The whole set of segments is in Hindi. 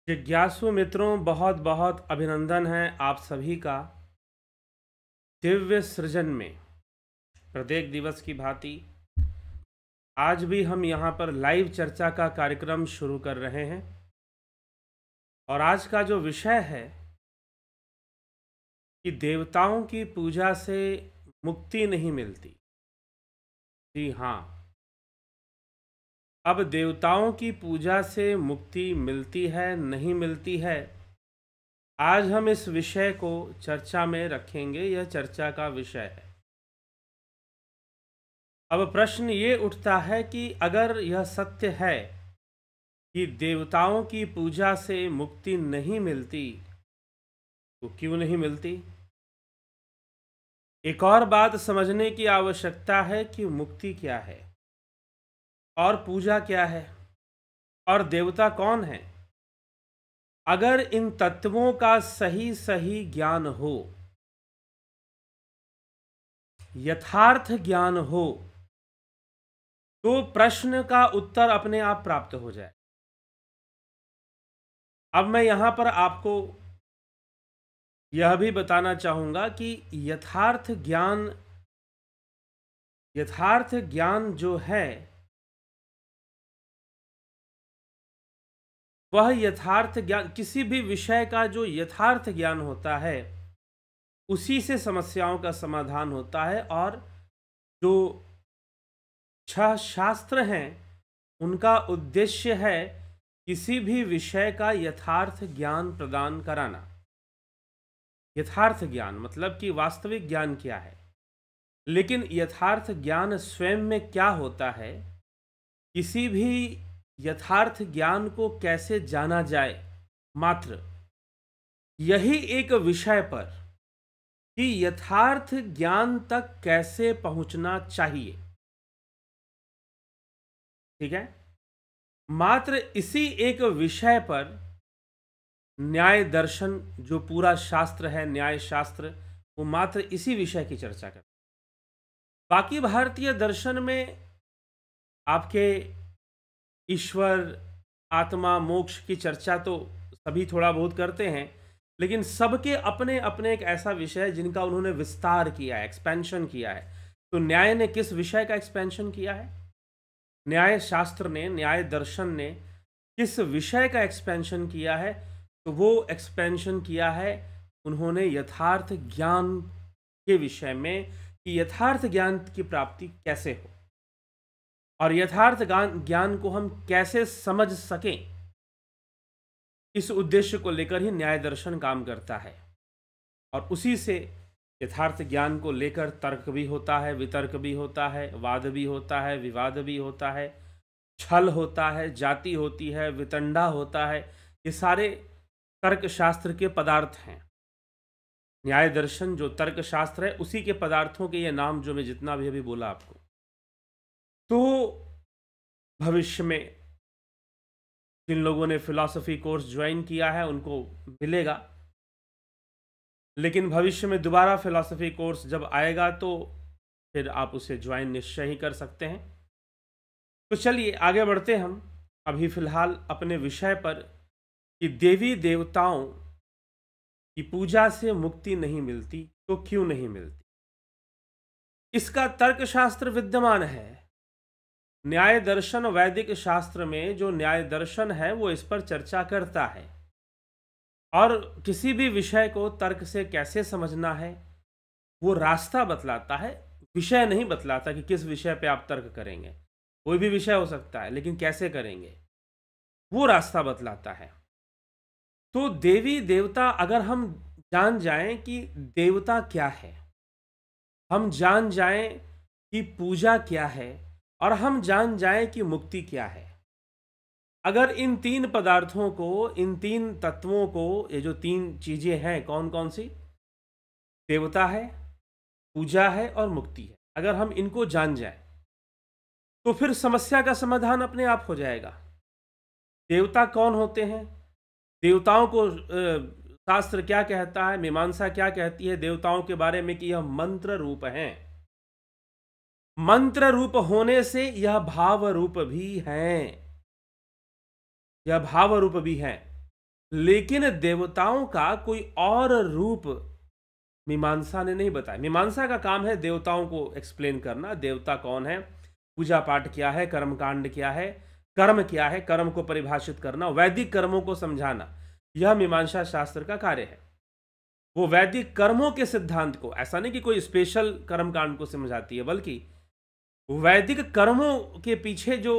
जिज्ञासु मित्रों, बहुत बहुत अभिनंदन है आप सभी का दिव्य सृजन में। प्रत्येक दिवस की भांति आज भी हम यहाँ पर लाइव चर्चा का कार्यक्रम शुरू कर रहे हैं और आज का जो विषय है कि देवताओं की पूजा से मुक्ति नहीं मिलती। जी हाँ, अब देवताओं की पूजा से मुक्ति मिलती है नहीं मिलती है, आज हम इस विषय को चर्चा में रखेंगे। यह चर्चा का विषय है। अब प्रश्न ये उठता है कि अगर यह सत्य है कि देवताओं की पूजा से मुक्ति नहीं मिलती, तो क्यों नहीं मिलती? एक और बात समझने की आवश्यकता है कि मुक्ति क्या है और पूजा क्या है और देवता कौन है। अगर इन तत्वों का सही सही ज्ञान हो, यथार्थ ज्ञान हो, तो प्रश्न का उत्तर अपने आप प्राप्त हो जाए। अब मैं यहां पर आपको यह भी बताना चाहूंगा कि यथार्थ ज्ञान जो है, वह यथार्थ ज्ञान, किसी भी विषय का जो यथार्थ ज्ञान होता है उसी से समस्याओं का समाधान होता है। और जो 6 शास्त्र हैं उनका उद्देश्य है किसी भी विषय का यथार्थ ज्ञान प्रदान कराना। यथार्थ ज्ञान मतलब कि वास्तविक ज्ञान क्या है, लेकिन यथार्थ ज्ञान स्वयं में क्या होता है, किसी भी यथार्थ ज्ञान को कैसे जाना जाए, मात्र यही एक विषय पर कि यथार्थ ज्ञान तक कैसे पहुंचना चाहिए। ठीक है, मात्र इसी एक विषय पर न्याय दर्शन, जो पूरा शास्त्र है न्याय शास्त्र, वो मात्र इसी विषय की चर्चा करता है। बाकी भारतीय दर्शन में आपके ईश्वर, आत्मा, मोक्ष की चर्चा तो सभी थोड़ा बहुत करते हैं, लेकिन सबके अपने अपने एक ऐसा विषय है जिनका उन्होंने विस्तार किया है, एक्सपेंशन किया है। तो न्याय ने किस विषय का एक्सपेंशन किया है? न्याय शास्त्र ने, न्याय दर्शन ने किस विषय का एक्सपेंशन किया है? तो वो एक्सपेंशन किया है उन्होंने यथार्थ ज्ञान के विषय में, कि यथार्थ ज्ञान की प्राप्ति कैसे हो और यथार्थ ज्ञान को हम कैसे समझ सकें। इस उद्देश्य को लेकर ही न्याय दर्शन काम करता है और उसी से यथार्थ ज्ञान को लेकर तर्क भी होता है, वितर्क भी होता है, वाद भी होता है, विवाद भी होता है, छल होता है, जाति होती है, वितंडा होता है। ये सारे तर्क शास्त्र के पदार्थ हैं। न्याय दर्शन जो तर्क शास्त्र है, उसी के पदार्थों के ये नाम जो मैं जितना भी अभी बोला आपको। तो भविष्य में जिन लोगों ने फिलॉसफी कोर्स ज्वाइन किया है उनको मिलेगा, लेकिन भविष्य में दोबारा फिलॉसफी कोर्स जब आएगा तो फिर आप उसे ज्वाइन निश्चय ही कर सकते हैं। तो चलिए आगे बढ़ते हम अभी फिलहाल अपने विषय पर कि देवी देवताओं की पूजा से मुक्ति नहीं मिलती, तो क्यों नहीं मिलती? इसका तर्कशास्त्र विद्यमान है। न्याय दर्शन, वैदिक शास्त्र में जो न्याय दर्शन है वो इस पर चर्चा करता है और किसी भी विषय को तर्क से कैसे समझना है वो रास्ता बतलाता है, विषय नहीं बतलाता कि किस विषय पे आप तर्क करेंगे। कोई भी विषय हो सकता है, लेकिन कैसे करेंगे वो रास्ता बतलाता है। तो देवी देवता, अगर हम जान जाएं कि देवता क्या है, हम जान जाएं कि पूजा क्या है और हम जान जाएं कि मुक्ति क्या है, अगर इन 3 पदार्थों को, इन 3 तत्वों को, ये जो 3 चीजें हैं, कौन कौन सी? देवता है, पूजा है और मुक्ति है, अगर हम इनको जान जाएं तो फिर समस्या का समाधान अपने आप हो जाएगा। देवता कौन होते हैं? देवताओं को शास्त्र क्या कहता है, मीमांसा क्या कहती है देवताओं के बारे में? कि यह मंत्र रूप हैं। मंत्र रूप होने से यह भाव रूप भी हैं, यह भाव रूप भी हैं। लेकिन देवताओं का कोई और रूप मीमांसा ने नहीं बताया। मीमांसा का काम है देवताओं को एक्सप्लेन करना, देवता कौन है, पूजा पाठ क्या है, कर्मकांड क्या है, कर्म क्या है, कर्म को परिभाषित करना, वैदिक कर्मों को समझाना, यह मीमांसा शास्त्र का कार्य है। वो वैदिक कर्मों के सिद्धांत को, ऐसा नहीं कि कोई स्पेशल कर्मकांड को समझाती है, बल्कि वैदिक कर्मों के पीछे जो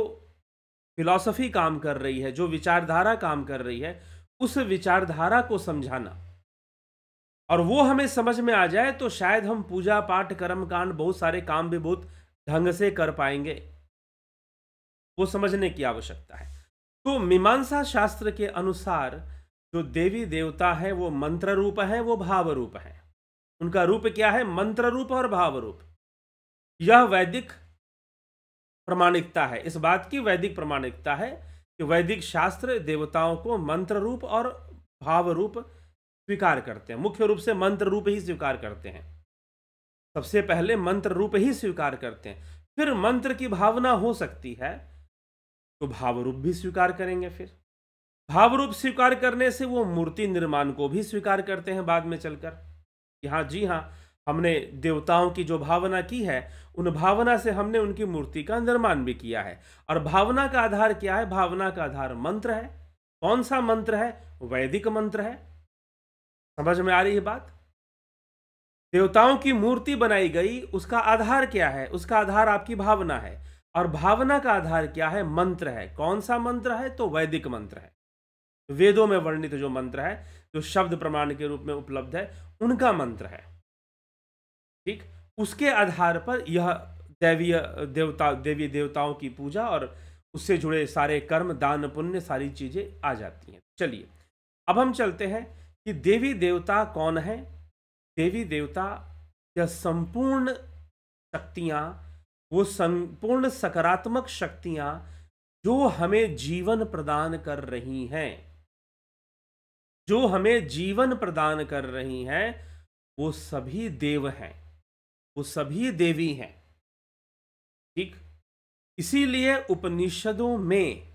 फिलॉसफी काम कर रही है, जो विचारधारा काम कर रही है, उस विचारधारा को समझाना। और वो हमें समझ में आ जाए तो शायद हम पूजा पाठ कर्म कांड बहुत सारे काम भी बहुत ढंग से कर पाएंगे। वो समझने की आवश्यकता है। तो मीमांसा शास्त्र के अनुसार जो देवी देवता है वो मंत्र रूप है, वो भाव रूप है। उनका रूप क्या है? मंत्र रूप और भाव रूप। यह वैदिक प्रामाणिकता है, इस बात की वैदिक प्रामाणिकता है कि वैदिक शास्त्र देवताओं को मंत्र रूप और भाव रूप स्वीकार करते हैं। मुख्य रूप से मंत्र रूप ही स्वीकार करते हैं, सबसे पहले मंत्र रूप ही स्वीकार करते हैं। फिर मंत्र की भावना हो सकती है तो भाव रूप भी स्वीकार करेंगे। फिर भाव रूप स्वीकार करने से वो मूर्ति निर्माण को भी स्वीकार करते हैं बाद में चलकर कि हाँ जी हाँ, हमने देवताओं की जो भावना की है, उन भावना से हमने उनकी मूर्ति का निर्माण भी किया है। और भावना का आधार क्या है? भावना का आधार मंत्र है। कौन सा मंत्र है? वैदिक मंत्र है। समझ में आ रही है बात? देवताओं की मूर्ति बनाई गई, उसका आधार क्या है? उसका आधार आपकी भावना है। और भावना का आधार क्या है? मंत्र है। कौन सा मंत्र है? तो वैदिक मंत्र है। वेदों में वर्णित जो मंत्र है, जो शब्द प्रमाण के रूप में उपलब्ध है, उनका मंत्र है। ठीक, उसके आधार पर यह देवी देवताओं की पूजा और उससे जुड़े सारे कर्म, दान पुण्य, सारी चीजें आ जाती हैं। चलिए अब हम चलते हैं कि देवी देवता कौन है। देवी देवता यह संपूर्ण शक्तियां, वो संपूर्ण सकारात्मक शक्तियां जो हमें जीवन प्रदान कर रही हैं, जो हमें जीवन प्रदान कर रही हैं, वो सभी देव हैं, वो सभी देवी हैं। ठीक, इसीलिए उपनिषदों में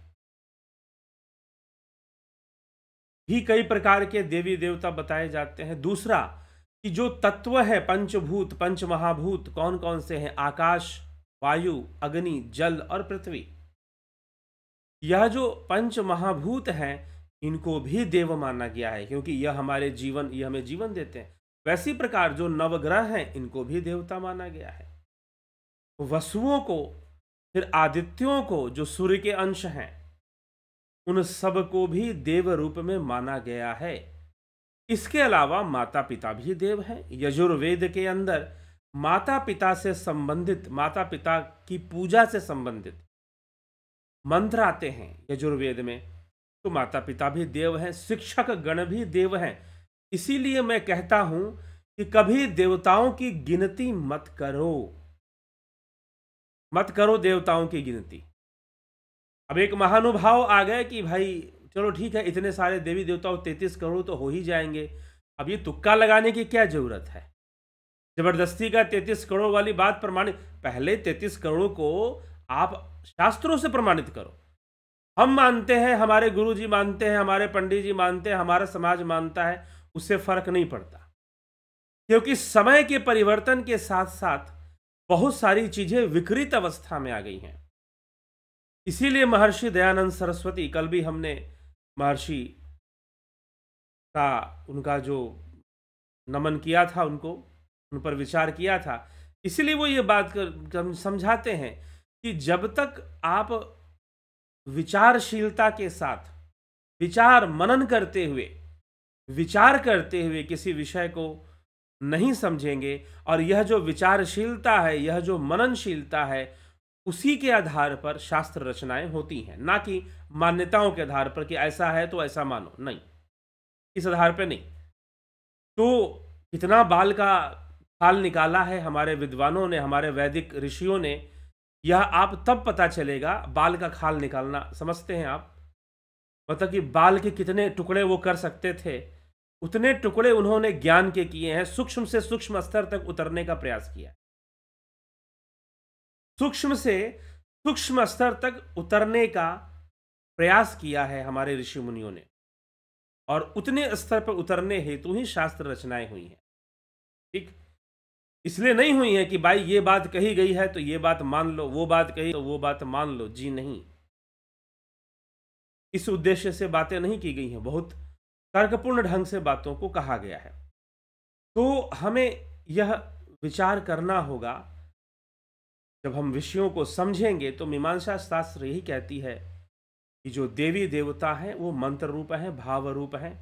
भी कई प्रकार के देवी देवता बताए जाते हैं। दूसरा कि जो तत्व है पंचभूत, पंच महाभूत कौन कौन से हैं? आकाश, वायु, अग्नि, जल और पृथ्वी। यह जो पंच महाभूत हैं, इनको भी देव माना गया है, क्योंकि यह हमारे जीवन, यह हमें जीवन देते हैं। वैसी प्रकार जो नवग्रह हैं, इनको भी देवता माना गया है। वसुओं को, फिर आदित्यों को जो सूर्य के अंश हैं, उन सब को भी देव रूप में माना गया है। इसके अलावा माता पिता भी देव हैं। यजुर्वेद के अंदर माता पिता से संबंधित, माता पिता की पूजा से संबंधित मंत्र आते हैं यजुर्वेद में, तो माता पिता भी देव हैं, शिक्षक गण भी देव हैं। इसीलिए मैं कहता हूं कि कभी देवताओं की गिनती मत करो, मत करो देवताओं की गिनती। अब एक महानुभाव आ गए कि भाई चलो ठीक है, इतने सारे देवी देवताओं 33 करोड़ तो हो ही जाएंगे, अब ये तुक्का लगाने की क्या जरूरत है? जबरदस्ती का 33 करोड़ वाली बात प्रमाणित, पहले 33 करोड़ को आप शास्त्रों से प्रमाणित करो। हम मानते हैं, हमारे गुरुजी मानते हैं, हमारे पंडित जी मानते हैं, हमारा समाज मानता है, उससे फर्क नहीं पड़ता, क्योंकि समय के परिवर्तन के साथ साथ बहुत सारी चीजें विकृत अवस्था में आ गई हैं। इसीलिए महर्षि दयानंद सरस्वती, कल भी हमने महर्षि का, उनका जो नमन किया था, उनको, उन पर विचार किया था। इसीलिए वो ये बात समझाते हैं कि जब तक आप विचारशीलता के साथ, विचार मनन करते हुए, विचार करते हुए किसी विषय को नहीं समझेंगे, और यह जो विचारशीलता है, यह जो मननशीलता है, उसी के आधार पर शास्त्र रचनाएं होती हैं, ना कि मान्यताओं के आधार पर कि ऐसा है तो ऐसा मानो, नहीं, इस आधार पर नहीं। तो कितना बाल का खाल निकाला है हमारे विद्वानों ने, हमारे वैदिक ऋषियों ने, यह आप तब पता चलेगा। बाल का खाल निकालना समझते हैं आप? मतलब कि बाल के कितने टुकड़े वो कर सकते थे, उतने टुकड़े उन्होंने ज्ञान के किए हैं, सूक्ष्म से सूक्ष्म स्तर तक उतरने का प्रयास किया, सूक्ष्म से सूक्ष्म स्तर तक उतरने का प्रयास किया है हमारे ऋषि मुनियों ने। और उतने स्तर पर उतरने हेतु ही शास्त्र रचनाएं हुई हैं। ठीक, इसलिए नहीं हुई है कि भाई ये बात कही गई है तो ये बात मान लो, वो बात कही तो वो बात मान लो। जी नहीं, इस उद्देश्य से बातें नहीं की गई हैं, बहुत तर्कपूर्ण ढंग से बातों को कहा गया है। तो हमें यह विचार करना होगा, जब हम विषयों को समझेंगे तो मीमांसा शास्त्र यही कहती है कि जो देवी देवता हैं वो मंत्र रूप हैं, भाव रूप हैं।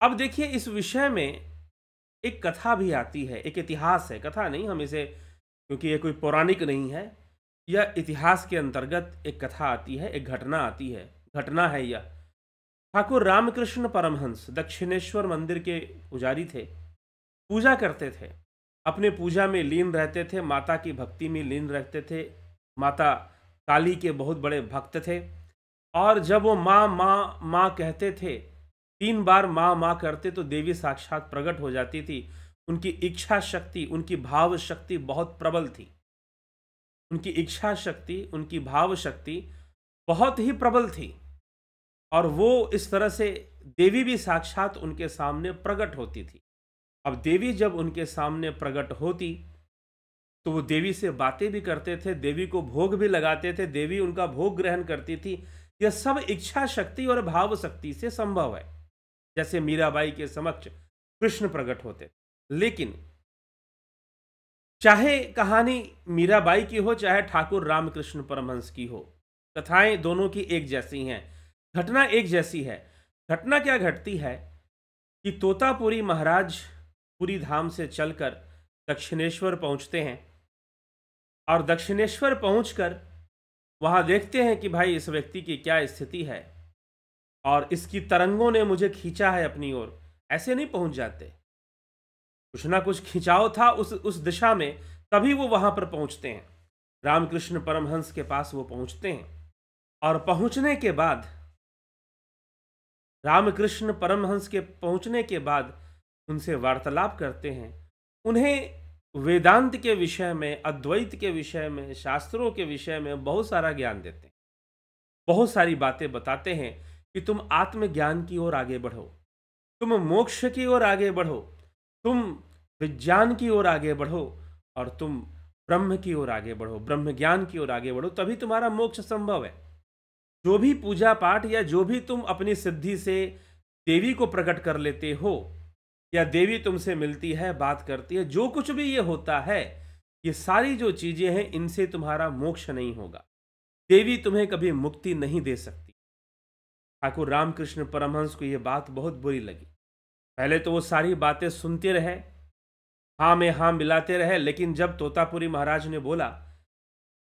अब देखिए, इस विषय में एक कथा भी आती है, एक इतिहास है, कथा नहीं हम इसे, क्योंकि ये कोई पौराणिक नहीं है, यह इतिहास के अंतर्गत एक कथा आती है, एक घटना आती है। घटना है यह, ठाकुर रामकृष्ण परमहंस दक्षिणेश्वर मंदिर के पुजारी थे, पूजा करते थे, अपने पूजा में लीन रहते थे, माता की भक्ति में लीन रहते थे, माता काली के बहुत बड़े भक्त थे। और जब वो माँ माँ माँ कहते थे, 3 बार माँ माँ करते तो देवी साक्षात प्रकट हो जाती थी। उनकी इच्छा शक्ति, उनकी भाव शक्ति बहुत प्रबल थी। उनकी इच्छा शक्ति, उनकी भाव शक्ति बहुत ही प्रबल थी, और वो इस तरह से देवी भी साक्षात उनके सामने प्रकट होती थी। अब देवी जब उनके सामने प्रकट होती तो वो देवी से बातें भी करते थे, देवी को भोग भी लगाते थे, देवी उनका भोग ग्रहण करती थी। यह सब इच्छा शक्ति और भाव शक्ति से संभव है, जैसे मीराबाई के समक्ष कृष्ण प्रकट होते। लेकिन चाहे कहानी मीराबाई की हो, चाहे ठाकुर रामकृष्ण परमहंस की हो, कथाएं दोनों की एक जैसी हैं, घटना एक जैसी है। घटना क्या घटती है कि तोतापुरी महाराज पुरी धाम से चलकर दक्षिणेश्वर पहुंचते हैं, और दक्षिणेश्वर पहुंचकर वहां देखते हैं कि भाई इस व्यक्ति की क्या स्थिति है, और इसकी तरंगों ने मुझे खींचा है अपनी ओर। ऐसे नहीं पहुंच जाते, कुछ ना कुछ खिंचाव था उस दिशा में, तभी वो वहां पर पहुंचते हैं। रामकृष्ण परमहंस के पास वो पहुंचते हैं, और पहुंचने के बाद, रामकृष्ण परमहंस के पहुंचने के बाद उनसे वार्तालाप करते हैं। उन्हें वेदांत के विषय में, अद्वैत के विषय में, शास्त्रों के विषय में बहुत सारा ज्ञान देते हैं, बहुत सारी बातें बताते हैं कि तुम आत्मज्ञान की ओर आगे बढ़ो, तुम मोक्ष की ओर आगे बढ़ो, तुम विज्ञान की ओर आगे बढ़ो, और तुम ब्रह्म की ओर आगे बढ़ो, ब्रह्म ज्ञान की ओर आगे बढ़ो, तभी तुम्हारा मोक्ष संभव है। जो भी पूजा पाठ या जो भी तुम अपनी सिद्धि से देवी को प्रकट कर लेते हो, या देवी तुमसे मिलती है, बात करती है, जो कुछ भी ये होता है, ये सारी जो चीजें हैं, इनसे तुम्हारा मोक्ष नहीं होगा। देवी तुम्हें कभी मुक्ति नहीं दे सकती। ठाकुर रामकृष्ण परमहंस को ये बात बहुत बुरी लगी। पहले तो वो सारी बातें सुनते रहे, हाँ में हाँ मिलाते रहे, लेकिन जब तोतापुरी महाराज ने बोला,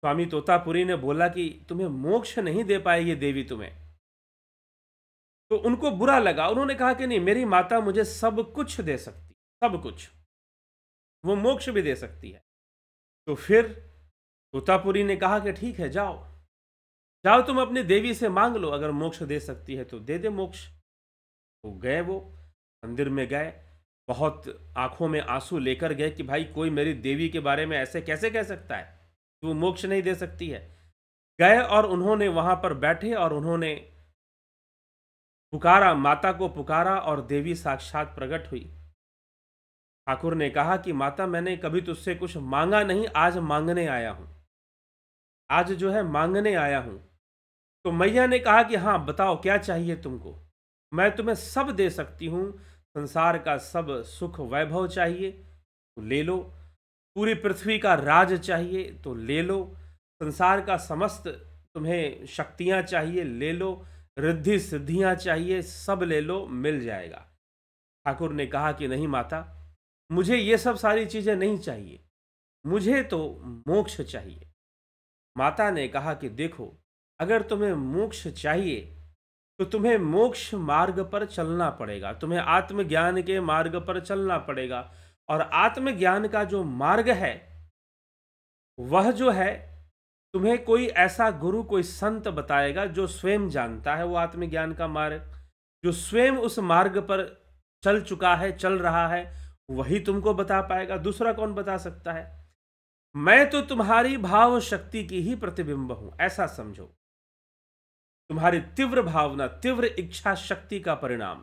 स्वामी तोतापुरी ने बोला कि तुम्हें मोक्ष नहीं दे पाएगी देवी तुम्हें, तो उनको बुरा लगा। उन्होंने कहा कि नहीं, मेरी माता मुझे सब कुछ दे सकती, सब कुछ, वो मोक्ष भी दे सकती है। तो फिर तोतापुरी ने कहा कि ठीक है, जाओ जाओ, तुम अपनी देवी से मांग लो, अगर मोक्ष दे सकती है तो दे दे मोक्ष। तो गए, वो मंदिर में गए, बहुत आंखों में आंसू लेकर गए कि भाई कोई मेरी देवी के बारे में ऐसे कैसे कह सकता है कि वो मोक्ष नहीं दे सकती है। गए और उन्होंने वहां पर बैठे और उन्होंने पुकारा, माता को पुकारा, और देवी साक्षात प्रकट हुई। ठाकुर ने कहा कि माता, मैंने कभी तुझसे कुछ मांगा नहीं, आज मांगने आया हूं, आज जो है मांगने आया हूं। तो मैया ने कहा कि हाँ बताओ क्या चाहिए तुमको, मैं तुम्हें सब दे सकती हूं, संसार का सब सुख वैभव चाहिए तो ले लो, पूरी पृथ्वी का राज चाहिए तो ले लो, संसार का समस्त तुम्हें शक्तियां चाहिए ले लो, रिद्धि सिद्धियां चाहिए सब ले लो, मिल जाएगा। ठाकुर ने कहा कि नहीं माता, मुझे ये सब सारी चीजें नहीं चाहिए, मुझे तो मोक्ष चाहिए। माता ने कहा कि देखो, अगर तुम्हें मोक्ष चाहिए तो तुम्हें मोक्ष मार्ग पर चलना पड़ेगा, तुम्हें आत्मज्ञान के मार्ग पर चलना पड़ेगा। और आत्मज्ञान का जो मार्ग है, वह जो है तुम्हें कोई ऐसा गुरु, कोई संत बताएगा जो स्वयं जानता है वो आत्मज्ञान का मार्ग, जो स्वयं उस मार्ग पर चल चुका है, चल रहा है, वही तुमको बता पाएगा। दूसरा कौन बता सकता है? मैं तो तुम्हारी भाव शक्ति की ही प्रतिबिंब हूं, ऐसा समझो। तुम्हारी तीव्र भावना, तीव्र इच्छा शक्ति का परिणाम,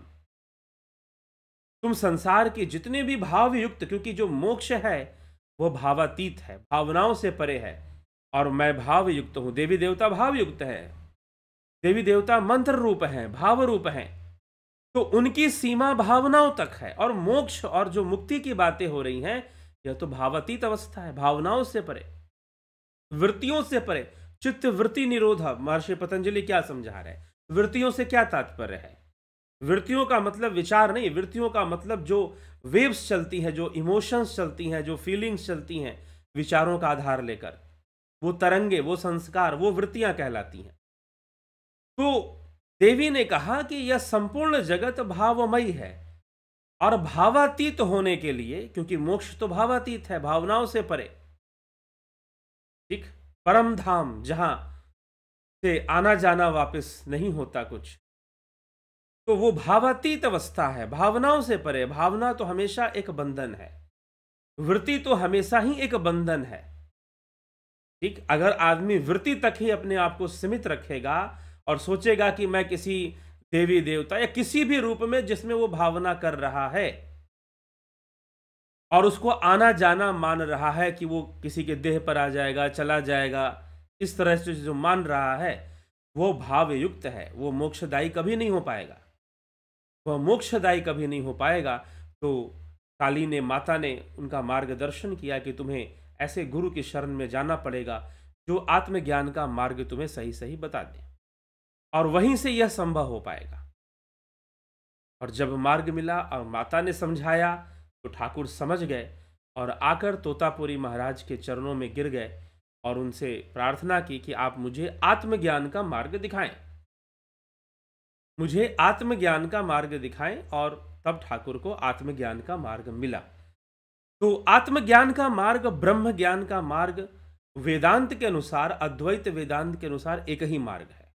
तुम संसार के जितने भी भाव युक्त, क्योंकि जो मोक्ष है वो भावातीत है, भावनाओं से परे है, और मैं भाव युक्त हूं। देवी देवता भाव युक्त है, देवी देवता मंत्र रूप हैं, भाव रूप हैं, तो उनकी सीमा भावनाओं तक है। और मोक्ष और जो मुक्ति की बातें हो रही हैं, यह तो भावातीत अवस्था है, भावनाओं से परे, वृत्तियों से परे। चित्त वृत्ति निरोध, महर्षि पतंजलि क्या समझा रहे हैं? वृत्तियों से क्या तात्पर्य है? वृत्तियों का मतलब विचार नहीं, वृत्तियों का मतलब जो वेव्स चलती हैं, जो इमोशंस चलती हैं, जो फीलिंग्स चलती हैं विचारों का आधार लेकर, वो तरंगे, वो संस्कार, वो वृत्तियां कहलाती हैं। तो देवी ने कहा कि यह संपूर्ण जगत भावमयी है, और भावातीत होने के लिए, क्योंकि मोक्ष तो भावातीत है, भावनाओं से परे, ठीक, परम धाम जहां से आना जाना वापस नहीं होता कुछ, तो वो भावातीत अवस्था है, भावनाओं से परे। भावना तो हमेशा एक बंधन है, वृत्ति तो हमेशा ही एक बंधन है, ठीक। अगर आदमी वृत्ति तक ही अपने आप को सीमित रखेगा और सोचेगा कि मैं किसी देवी देवता या किसी भी रूप में जिसमें वो भावना कर रहा है और उसको आना जाना मान रहा है कि वो किसी के देह पर आ जाएगा, चला जाएगा, इस तरह से जो मान रहा है, वो भाव युक्त है, वो मोक्षदायी कभी नहीं हो पाएगा, वह मोक्षदायी कभी नहीं हो पाएगा। तो काली ने, माता ने उनका मार्गदर्शन किया कि तुम्हें ऐसे गुरु की शरण में जाना पड़ेगा जो आत्मज्ञान का मार्ग तुम्हें सही सही बता दे, और वहीं से यह संभव हो पाएगा। और जब मार्ग मिला और माता ने समझाया तो ठाकुर समझ गए और आकर तोतापुरी महाराज के चरणों में गिर गए और उनसे प्रार्थना की कि आप मुझे आत्मज्ञान का मार्ग दिखाएं, मुझे आत्मज्ञान का मार्ग दिखाएं। और तब ठाकुर को आत्मज्ञान का मार्ग मिला। तो आत्मज्ञान का मार्ग, ब्रह्म ज्ञान का मार्ग, वेदांत के अनुसार, अद्वैत वेदांत के अनुसार एक ही मार्ग है।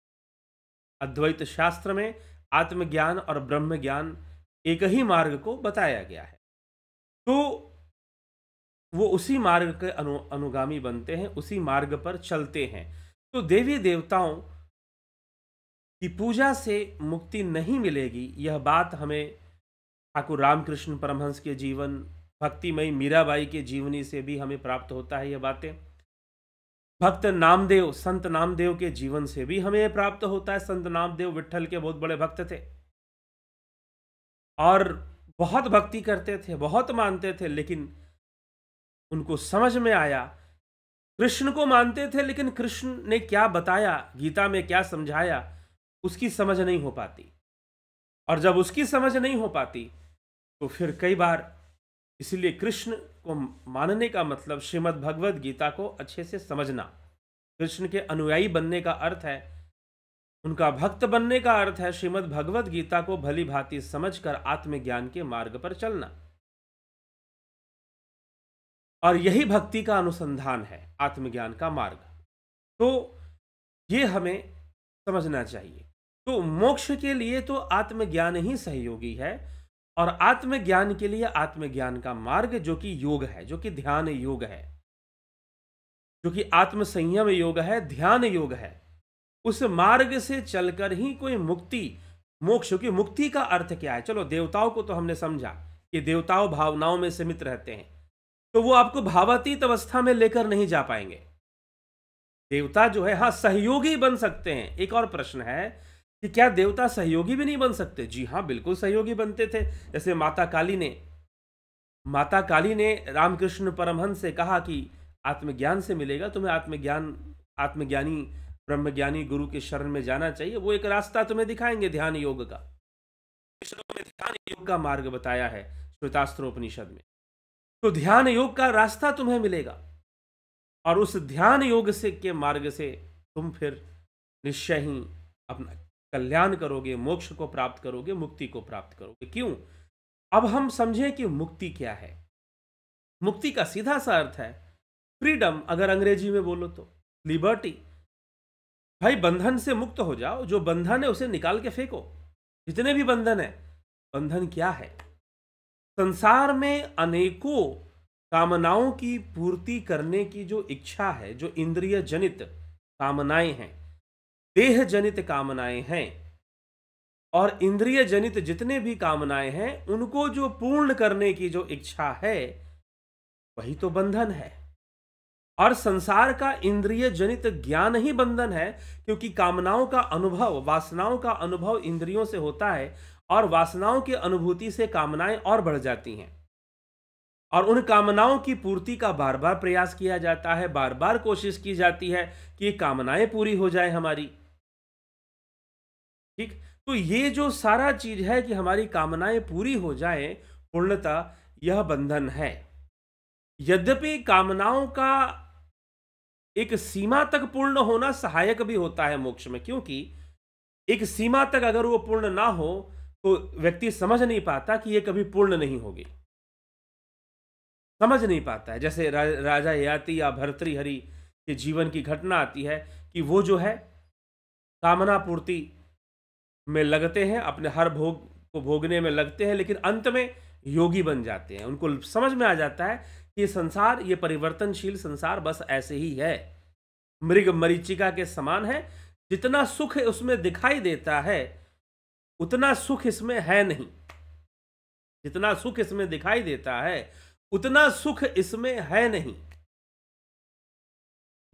अद्वैत शास्त्र में आत्मज्ञान और ब्रह्म ज्ञान एक ही मार्ग को बताया गया है। तो वो उसी मार्ग के अनुगामी बनते हैं, उसी मार्ग पर चलते हैं। तो देवी देवताओं की पूजा से मुक्ति नहीं मिलेगी, यह बात हमें ठाकुर रामकृष्ण परमहंस के जीवन, भक्तिमयी मीराबाई के जीवनी से भी हमें प्राप्त होता है। यह बातें भक्त नामदेव, संत नामदेव के जीवन से भी हमें प्राप्त होता है। संत नामदेव विट्ठल के बहुत बड़े भक्त थे और बहुत भक्ति करते थे, बहुत मानते थे, लेकिन उनको समझ में आया, कृष्ण को मानते थे लेकिन कृष्ण ने क्या बताया, गीता में क्या समझाया, उसकी समझ नहीं हो पाती। और जब उसकी समझ नहीं हो पाती तो फिर कई बार, इसलिए कृष्ण को मानने का मतलब श्रीमद् भगवद गीता को अच्छे से समझना। कृष्ण के अनुयायी बनने का अर्थ है, उनका भक्त बनने का अर्थ है श्रीमद् भगवद गीता को भली भांति समझकर आत्मज्ञान के मार्ग पर चलना। और यही भक्ति का अनुसंधान है, आत्मज्ञान का मार्ग। तो ये हमें समझना चाहिए। तो मोक्ष के लिए तो आत्मज्ञान ही सहयोगी है, और आत्मज्ञान के लिए आत्मज्ञान का मार्ग जो कि योग है, जो कि ध्यान योग है, जो कि आत्म संयम योग है, ध्यान योग है, उस मार्ग से चलकर ही कोई मुक्ति, मोक्ष की मुक्ति का अर्थ क्या है। चलो देवताओं को तो हमने समझा कि देवताओं भावनाओं में सीमित रहते हैं, तो वो आपको भावातीत अवस्था में लेकर नहीं जा पाएंगे। देवता जो है, हाँ, सहयोगी बन सकते हैं। एक और प्रश्न है कि क्या देवता सहयोगी भी नहीं बन सकते? जी हाँ, बिल्कुल सहयोगी बनते थे। जैसे माता काली ने रामकृष्ण परमहंस से कहा कि आत्मज्ञान से मिलेगा तुम्हें, आत्मज्ञानी ब्रह्मज्ञानी गुरु के शरण में जाना चाहिए, वो एक रास्ता तुम्हें दिखाएंगे ध्यान योग का। ध्यान योग का मार्ग बताया है श्वेतास्त्रोपनिषद में। तो ध्यान योग का रास्ता तुम्हें मिलेगा, और उस ध्यान योग से के मार्ग से तुम फिर निश्चय ही अपना कल्याण करोगे, मोक्ष को प्राप्त करोगे, मुक्ति को प्राप्त करोगे। क्यों? अब हम समझें कि मुक्ति क्या है। मुक्ति का सीधा सा अर्थ है फ्रीडम, अगर अंग्रेजी में बोलो तो लिबर्टी। भाई बंधन से मुक्त हो जाओ, जो बंधन है उसे निकाल के फेंको। जितने भी बंधन है, बंधन क्या है? संसार में अनेकों कामनाओं की पूर्ति करने की जो इच्छा है, जो इंद्रिय जनित कामनाएं हैं, देह जनित कामनाएं हैं, और इंद्रिय जनित जितने भी कामनाएं हैं उनको जो पूर्ण करने की जो इच्छा है वही तो बंधन है। और संसार का इंद्रिय जनित ज्ञान ही बंधन है, क्योंकि कामनाओं का अनुभव, वासनाओं का अनुभव इंद्रियों से होता है और वासनाओं की अनुभूति से कामनाएं और बढ़ जाती हैं और उन कामनाओं की पूर्ति का बार बार प्रयास किया जाता है, बार बार कोशिश की जाती है कि ये कामनाएं पूरी हो जाए हमारी। ठीक, तो ये जो सारा चीज है कि हमारी कामनाएं पूरी हो जाएं, पूर्णतः यह बंधन है। यद्यपि कामनाओं का एक सीमा तक पूर्ण होना सहायक भी होता है मोक्ष में, क्योंकि एक सीमा तक अगर वो पूर्ण ना हो तो व्यक्ति समझ नहीं पाता कि ये कभी पूर्ण नहीं होगी, समझ नहीं पाता है। जैसे राजा ययाति या भर्तृहरि के जीवन की घटना आती है कि वो जो है कामना पूर्ति में लगते हैं, अपने हर भोग को भोगने में लगते हैं, लेकिन अंत में योगी बन जाते हैं। उनको समझ में आ जाता है कि ये संसार, ये परिवर्तनशील संसार बस ऐसे ही है, मृग मरीचिका के समान है। जितना सुख उसमें दिखाई देता है उतना सुख इसमें है नहीं, जितना सुख इसमें दिखाई देता है उतना सुख इसमें है नहीं।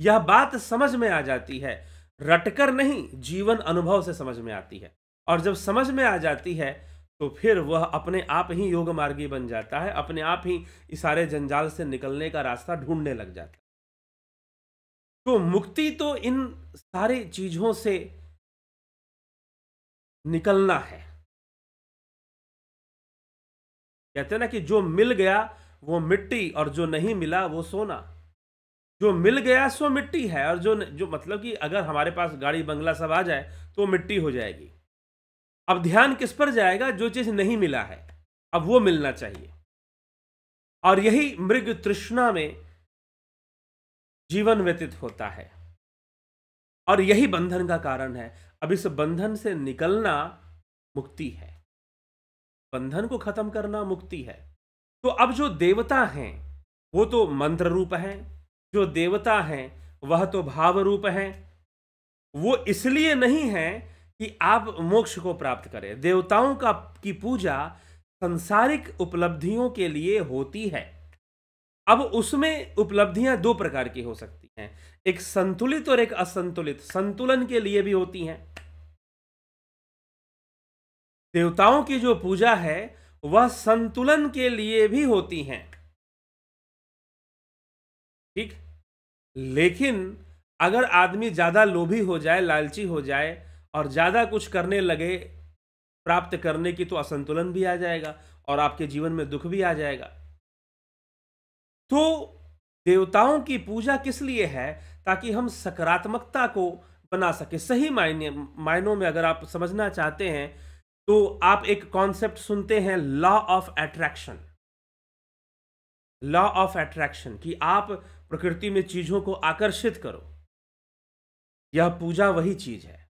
यह बात समझ में आ जाती है, रटकर नहीं, जीवन अनुभव से समझ में आती है। और जब समझ में आ जाती है तो फिर वह अपने आप ही योग मार्गी बन जाता है, अपने आप ही इस सारे जंजाल से निकलने का रास्ता ढूंढने लग जाता है। तो मुक्ति तो इन सारी चीजों से निकलना है। कहते हैं ना कि जो मिल गया वो मिट्टी और जो नहीं मिला वो सोना। जो मिल गया सो मिट्टी है, और जो मतलब कि अगर हमारे पास गाड़ी बंगला सब आ जाए तो मिट्टी हो जाएगी। अब ध्यान किस पर जाएगा? जो चीज नहीं मिला है, अब वो मिलना चाहिए। और यही मृग तृष्णा में जीवन व्यतीत होता है और यही बंधन का कारण है। अब इस बंधन से निकलना मुक्ति है, बंधन को खत्म करना मुक्ति है। तो अब जो देवता हैं वो तो मंत्र रूप हैं, जो देवता हैं वह तो भाव रूप हैं। वो इसलिए नहीं है कि आप मोक्ष को प्राप्त करें। देवताओं की पूजा सांसारिक उपलब्धियों के लिए होती है। अब उसमें उपलब्धियां दो प्रकार की हो सकती हैं, एक संतुलित और एक असंतुलित। संतुलन के लिए भी होती हैं। देवताओं की जो पूजा है वह संतुलन के लिए भी होती हैं, ठीक। लेकिन अगर आदमी ज्यादा लोभी हो जाए, लालची हो जाए और ज्यादा कुछ करने लगे प्राप्त करने की, तो असंतुलन भी आ जाएगा और आपके जीवन में दुख भी आ जाएगा। तो देवताओं की पूजा किस लिए है? ताकि हम सकारात्मकता को बना सके। सही मायनों में अगर आप समझना चाहते हैं तो आप एक कॉन्सेप्ट सुनते हैं, law of attraction. Law of attraction कि आप प्रकृति में चीजों को आकर्षित करो, यह पूजा वही चीज है।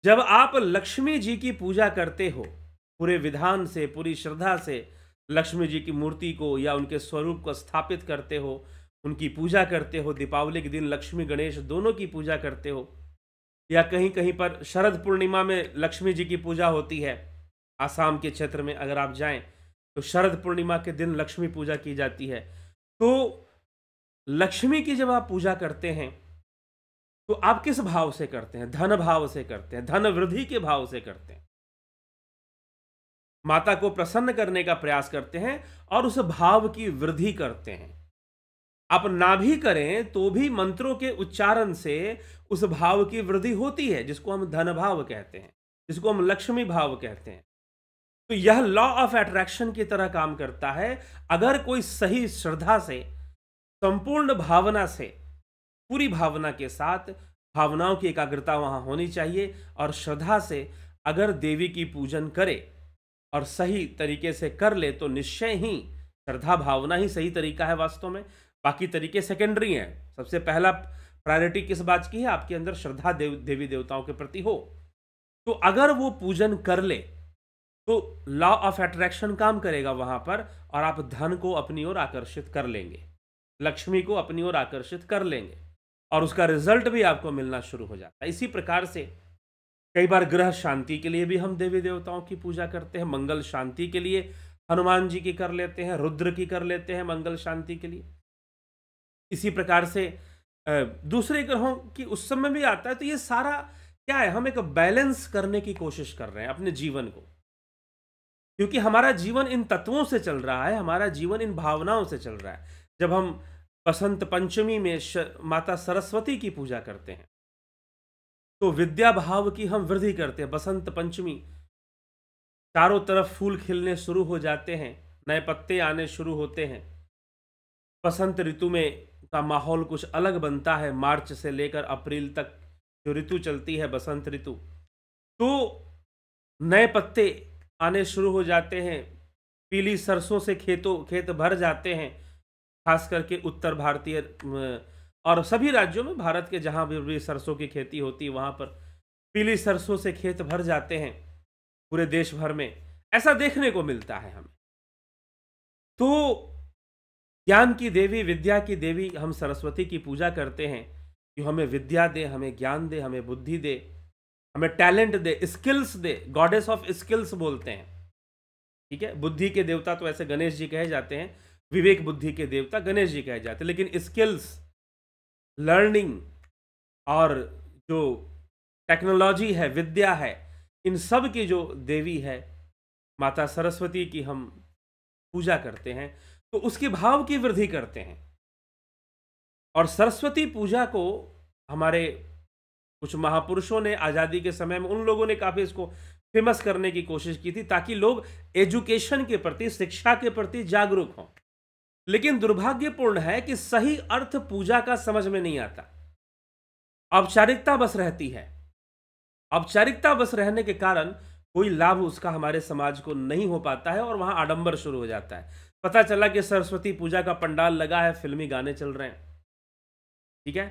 जब आप लक्ष्मी जी की पूजा करते हो पूरे विधान से, पूरी श्रद्धा से, लक्ष्मी जी की मूर्ति को या उनके स्वरूप को स्थापित करते हो, उनकी पूजा करते हो, दीपावली के दिन लक्ष्मी गणेश दोनों की पूजा करते हो, या कहीं कहीं पर शरद पूर्णिमा में लक्ष्मी जी की पूजा होती है। आसाम के क्षेत्र में अगर आप जाएं तो शरद पूर्णिमा के दिन लक्ष्मी पूजा की जाती है। तो लक्ष्मी की जब आप पूजा करते हैं तो आप किस भाव से करते हैं? धन भाव से करते हैं, धन वृद्धि के भाव से करते हैं। माता को प्रसन्न करने का प्रयास करते हैं और उस भाव की वृद्धि करते हैं। आप ना भी करें तो भी मंत्रों के उच्चारण से उस भाव की वृद्धि होती है, जिसको हम धन भाव कहते हैं, जिसको हम लक्ष्मी भाव कहते हैं। तो यह लॉ ऑफ अट्रैक्शन की तरह काम करता है। अगर कोई सही श्रद्धा से, संपूर्ण भावना से, पूरी भावना के साथ, भावनाओं की एकाग्रता वहां होनी चाहिए, और श्रद्धा से अगर देवी की पूजन करे और सही तरीके से कर ले तो निश्चय ही श्रद्धा भावना ही सही तरीका है वास्तव में। बाकी तरीके सेकेंडरी हैं। सबसे पहला प्रायोरिटी किस बात की है? आपके अंदर श्रद्धा देवी देवताओं के प्रति हो। तो अगर वो पूजन कर ले तो लॉ ऑफ अट्रैक्शन काम करेगा वहां पर, और आप धन को अपनी ओर आकर्षित कर लेंगे, लक्ष्मी को अपनी ओर आकर्षित कर लेंगे, और उसका रिजल्ट भी आपको मिलना शुरू हो जाता है। इसी प्रकार से कई बार ग्रह शांति के लिए भी हम देवी देवताओं की पूजा करते हैं। मंगल शांति के लिए हनुमान जी की कर लेते हैं, रुद्र की कर लेते हैं मंगल शांति के लिए। इसी प्रकार से दूसरे ग्रहों की उस समय भी आता है। तो ये सारा क्या है, हम एक बैलेंस करने की कोशिश कर रहे हैं अपने जीवन को, क्योंकि हमारा जीवन इन तत्वों से चल रहा है, हमारा जीवन इन भावनाओं से चल रहा है। जब हम बसंत पंचमी में माता सरस्वती की पूजा करते हैं तो विद्या भाव की हम वृद्धि करते हैं। बसंत पंचमी, चारों तरफ फूल खिलने शुरू हो जाते हैं, नए पत्ते आने शुरू होते हैं। बसंत ऋतु में का माहौल कुछ अलग बनता है। मार्च से लेकर अप्रैल तक जो ऋतु चलती है, बसंत ऋतु, तो नए पत्ते आने शुरू हो जाते हैं। पीली सरसों से खेत भर जाते हैं, खास करके उत्तर भारतीय और सभी राज्यों में, भारत के जहां भी सरसों की खेती होती है वहां पर पीली सरसों से खेत भर जाते हैं। पूरे देश भर में ऐसा देखने को मिलता है हमें। तो ज्ञान की देवी, विद्या की देवी हम सरस्वती की पूजा करते हैं कि हमें विद्या दे, हमें ज्ञान दे, हमें बुद्धि दे, हमें talent they, skills they. Goddess of skills बोलते हैं, ठीक है। बुद्धि के देवता तो ऐसे गणेश जी कहे जाते हैं, विवेक बुद्धि के देवता गणेश जी कहे जाते हैं, लेकिन स्किल्स, लर्निंग और जो टेक्नोलॉजी है, विद्या है, इन सब की जो देवी है माता सरस्वती की हम पूजा करते हैं, तो उसके भाव की वृद्धि करते हैं। और सरस्वती पूजा को हमारे कुछ महापुरुषों ने आज़ादी के समय में, उन लोगों ने काफ़ी इसको फेमस करने की कोशिश की थी ताकि लोग एजुकेशन के प्रति, शिक्षा के प्रति जागरूक हों। लेकिन दुर्भाग्यपूर्ण है कि सही अर्थ पूजा का समझ में नहीं आता, औपचारिकता बस रहती है। औपचारिकता बस रहने के कारण कोई लाभ उसका हमारे समाज को नहीं हो पाता है और वहां आडंबर शुरू हो जाता है। पता चला कि सरस्वती पूजा का पंडाल लगा है, फिल्मी गाने चल रहे हैं, ठीक है।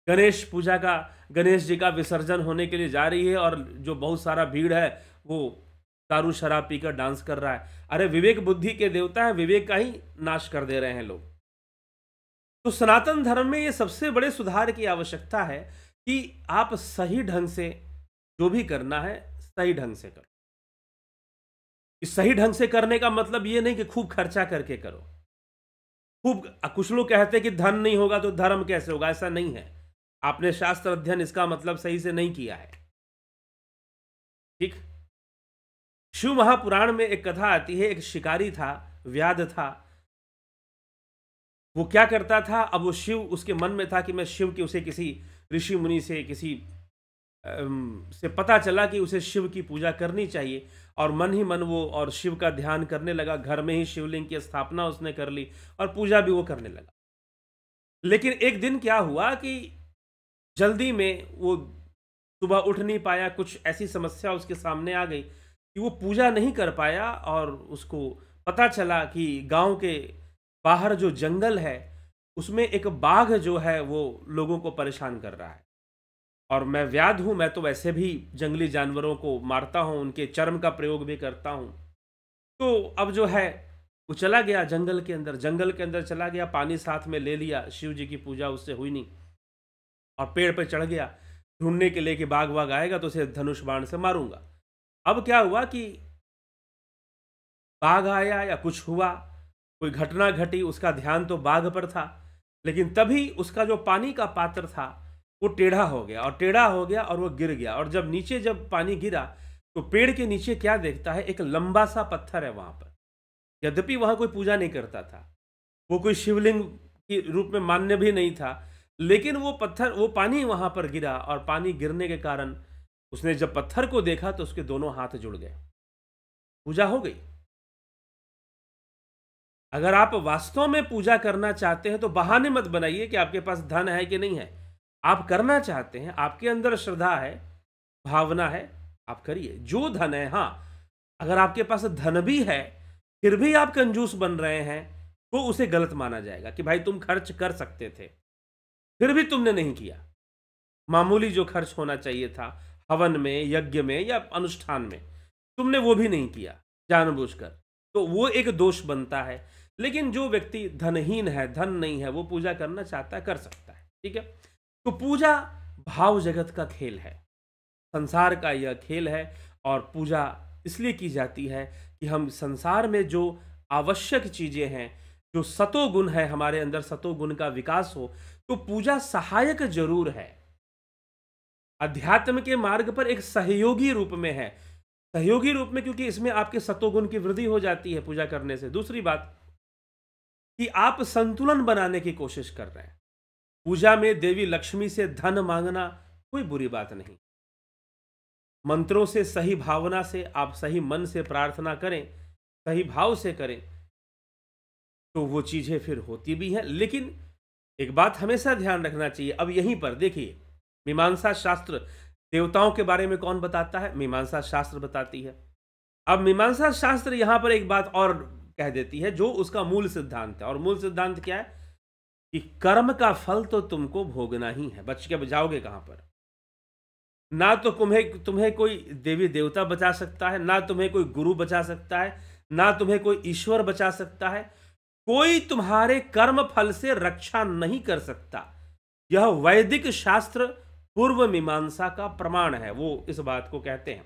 गणेश पूजा का, गणेश जी का विसर्जन होने के लिए जा रही है और जो बहुत सारा भीड़ है वो दारू शराब पीकर डांस कर रहा है। अरे विवेक बुद्धि के देवता है, विवेक का ही नाश कर दे रहे हैं लोग। तो सनातन धर्म में ये सबसे बड़े सुधार की आवश्यकता है कि आप सही ढंग से जो भी करना है सही ढंग से करो। इस सही ढंग से करने का मतलब ये नहीं कि खूब खर्चा करके करो। खूब, कुछ लोग कहते हैं कि धन नहीं होगा तो धर्म कैसे होगा, ऐसा नहीं है। आपने शास्त्र अध्ययन इसका मतलब सही से नहीं किया है, ठीक। शिव महापुराण में एक कथा आती है, एक शिकारी था, व्याध था। वो क्या करता था, अब वो शिव, उसके मन में था कि मैं शिव की, उसे किसी ऋषि मुनि से, किसी से पता चला कि उसे शिव की पूजा करनी चाहिए और मन ही मन वो और शिव का ध्यान करने लगा। घर में ही शिवलिंग की स्थापना उसने कर ली और पूजा भी वो करने लगा। लेकिन एक दिन क्या हुआ कि जल्दी में वो सुबह उठ नहीं पाया, कुछ ऐसी समस्या उसके सामने आ गई कि वो पूजा नहीं कर पाया और उसको पता चला कि गांव के बाहर जो जंगल है उसमें एक बाघ जो है वो लोगों को परेशान कर रहा है। और मैं व्याध हूं, मैं तो वैसे भी जंगली जानवरों को मारता हूं, उनके चर्म का प्रयोग भी करता हूं। तो अब जो है वो चला गया जंगल के अंदर चला गया, पानी साथ में ले लिया, शिव जी की पूजा उससे हुई नहीं, और पेड़ पर चढ़ गया ढूंढने के लिए कि बाघ वाघ आएगा तो उसे धनुष बाण से मारूंगा। अब क्या हुआ कि बाघ आया या कुछ हुआ, कोई घटना घटी, उसका ध्यान तो बाघ पर था, लेकिन तभी उसका जो पानी का पात्र था वो टेढ़ा हो गया और वो गिर गया। और जब पानी गिरा तो पेड़ के नीचे क्या देखता है, एक लंबा सा पत्थर है वहां पर। यद्यपि वहां कोई पूजा नहीं करता था, वो कोई शिवलिंग के रूप में मान्य भी नहीं था, लेकिन वो पानी वहां पर गिरा और पानी गिरने के कारण उसने जब पत्थर को देखा तो उसके दोनों हाथ जुड़ गए, पूजा हो गई। अगर आप वास्तव में पूजा करना चाहते हैं तो बहाने मत बनाइए कि आपके पास धन है कि नहीं है। आप करना चाहते हैं, आपके अंदर श्रद्धा है, भावना है, आप करिए जो धन है। हाँ, अगर आपके पास धन भी है फिर भी आप कंजूस बन रहे हैं तो उसे गलत माना जाएगा कि भाई तुम खर्च कर सकते थे फिर भी तुमने नहीं किया। मामूली जो खर्च होना चाहिए था हवन में, यज्ञ में या अनुष्ठान में, तुमने वो भी नहीं किया जानबूझकर, तो वो एक दोष बनता है। लेकिन जो व्यक्ति धनहीन है, धन नहीं है, वो पूजा करना चाहता है, कर सकता है, ठीक है। तो पूजा भाव जगत का खेल है। संसार का यह खेल है और पूजा इसलिए की जाती है कि हम संसार में जो आवश्यक चीजें हैं, जो सतोगुण है हमारे अंदर, सतोगुण का विकास हो, तो पूजा सहायक जरूर है, अध्यात्म के मार्ग पर एक सहयोगी रूप में है। सहयोगी रूप में क्योंकि इसमें आपके सतोगुण की वृद्धि हो जाती है पूजा करने से। दूसरी बात कि आप संतुलन बनाने की कोशिश कर रहे हैं। पूजा में देवी लक्ष्मी से धन मांगना कोई बुरी बात नहीं। मंत्रों से, सही भावना से, आप सही मन से प्रार्थना करें, सही भाव से करें, तो वो चीजें फिर होती भी हैं। लेकिन एक बात हमेशा ध्यान रखना चाहिए। अब यहीं पर देखिए, मीमांसा शास्त्र देवताओं के बारे में कौन बताता है? मीमांसा शास्त्र बताती है। अब मीमांसा शास्त्र यहां पर एक बात और कह देती है जो उसका मूल सिद्धांत है। और मूल सिद्धांत क्या है? कि कर्म का फल तो तुमको भोगना ही है। बच के बचाओगे कहां पर? ना तो तुम्हें कोई देवी देवता बचा सकता है, ना तुम्हें कोई गुरु बचा सकता है, ना तुम्हें कोई ईश्वर बचा सकता है। कोई तुम्हारे कर्म फल से रक्षा नहीं कर सकता। यह वैदिक शास्त्र पूर्व मीमांसा का प्रमाण है। वो इस बात को कहते हैं।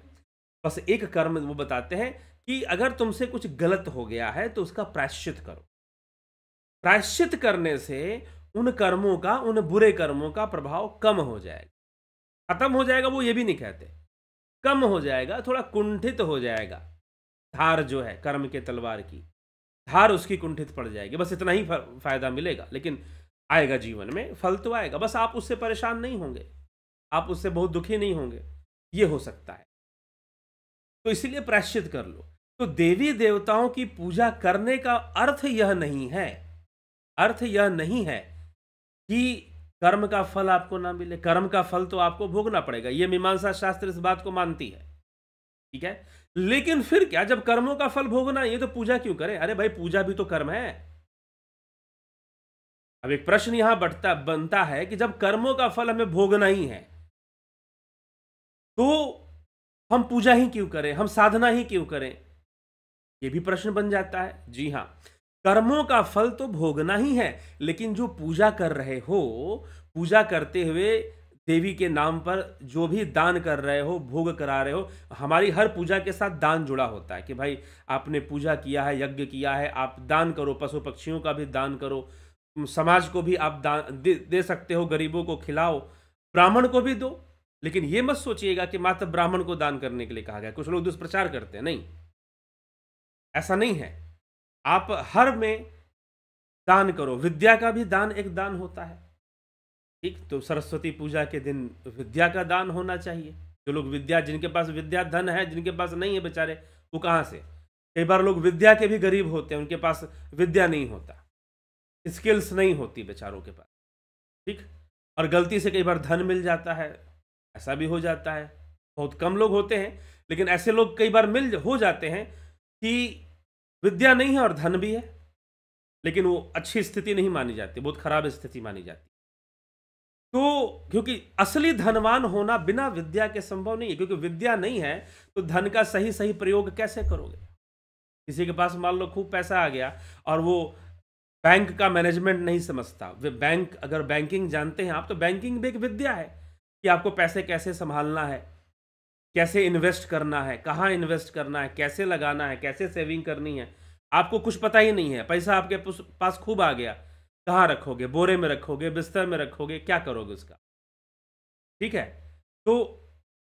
बस एक कर्म वो बताते हैं कि अगर तुमसे कुछ गलत हो गया है तो उसका प्रायश्चित करो। प्रायश्चित करने से उन कर्मों का, उन बुरे कर्मों का प्रभाव कम हो जाएगा। खत्म हो जाएगा वो ये भी नहीं कहते, कम हो जाएगा, थोड़ा कुंठित हो जाएगा। धार जो है कर्म के तलवार की धार, उसकी कुंठित पड़ जाएगी। बस इतना ही फायदा मिलेगा, लेकिन आएगा जीवन में, फल तो आएगा। बस आप उससे परेशान नहीं होंगे, आप उससे बहुत दुखी नहीं होंगे, ये हो सकता है। तो इसीलिए प्रायश्चित कर लो। तो देवी देवताओं की पूजा करने का अर्थ यह नहीं है, अर्थ यह नहीं है कि कर्म का फल आपको ना मिले। कर्म का फल तो आपको भोगना पड़ेगा, यह मीमांसा शास्त्र इस बात को मानती है, ठीक है। लेकिन फिर क्या, जब कर्मों का फल भोगना ये तो पूजा क्यों करें? अरे भाई, पूजा भी तो कर्म है। अब एक प्रश्न यहां बनता है कि जब कर्मों का फल हमें भोगना ही है तो हम पूजा ही क्यों करें, हम साधना ही क्यों करें? यह भी प्रश्न बन जाता है। जी हां, कर्मों का फल तो भोगना ही है, लेकिन जो पूजा कर रहे हो, पूजा करते हुए देवी के नाम पर जो भी दान कर रहे हो, भोग करा रहे हो, हमारी हर पूजा के साथ दान जुड़ा होता है कि भाई आपने पूजा किया है, यज्ञ किया है, आप दान करो, पशु पक्षियों का भी दान करो, समाज को भी आप दान दे सकते हो, गरीबों को खिलाओ, ब्राह्मण को भी दो। लेकिन ये मत सोचिएगा कि मात्र ब्राह्मण को दान करने के लिए कहा गया। कुछ लोग दुष्प्रचार करते हैं, नहीं, ऐसा नहीं है। आप हर में दान करो। विद्या का भी दान एक दान होता है, ठीक। तो सरस्वती पूजा के दिन विद्या का दान होना चाहिए। जो लोग विद्या, जिनके पास विद्या धन है, जिनके पास नहीं है बेचारे, वो कहाँ से? कई बार लोग विद्या के भी गरीब होते हैं, उनके पास विद्या नहीं होता, स्किल्स नहीं होती बेचारों के पास, ठीक। और गलती से कई बार धन मिल जाता है, ऐसा भी हो जाता है। बहुत कम लोग होते हैं, लेकिन ऐसे लोग कई बार हो जाते हैं कि विद्या नहीं है और धन भी है, लेकिन वो अच्छी स्थिति नहीं मानी जाती, बहुत खराब स्थिति मानी जाती। तो क्योंकि असली धनवान होना बिना विद्या के संभव नहीं है, क्योंकि विद्या नहीं है तो धन का सही सही प्रयोग कैसे करोगे? किसी के पास मान लो खूब पैसा आ गया और वो बैंक का मैनेजमेंट नहीं समझता। वे बैंक, अगर बैंकिंग जानते हैं आप, तो बैंकिंग भी एक विद्या है कि आपको पैसे कैसे संभालना है, कैसे इन्वेस्ट करना है, कहाँ इन्वेस्ट करना है, कैसे लगाना है, कैसे सेविंग करनी है। आपको कुछ पता ही नहीं है, पैसा आपके पास खूब आ गया, कहाँ रखोगे? बोरे में रखोगे, बिस्तर में रखोगे, क्या करोगे उसका? ठीक है। तो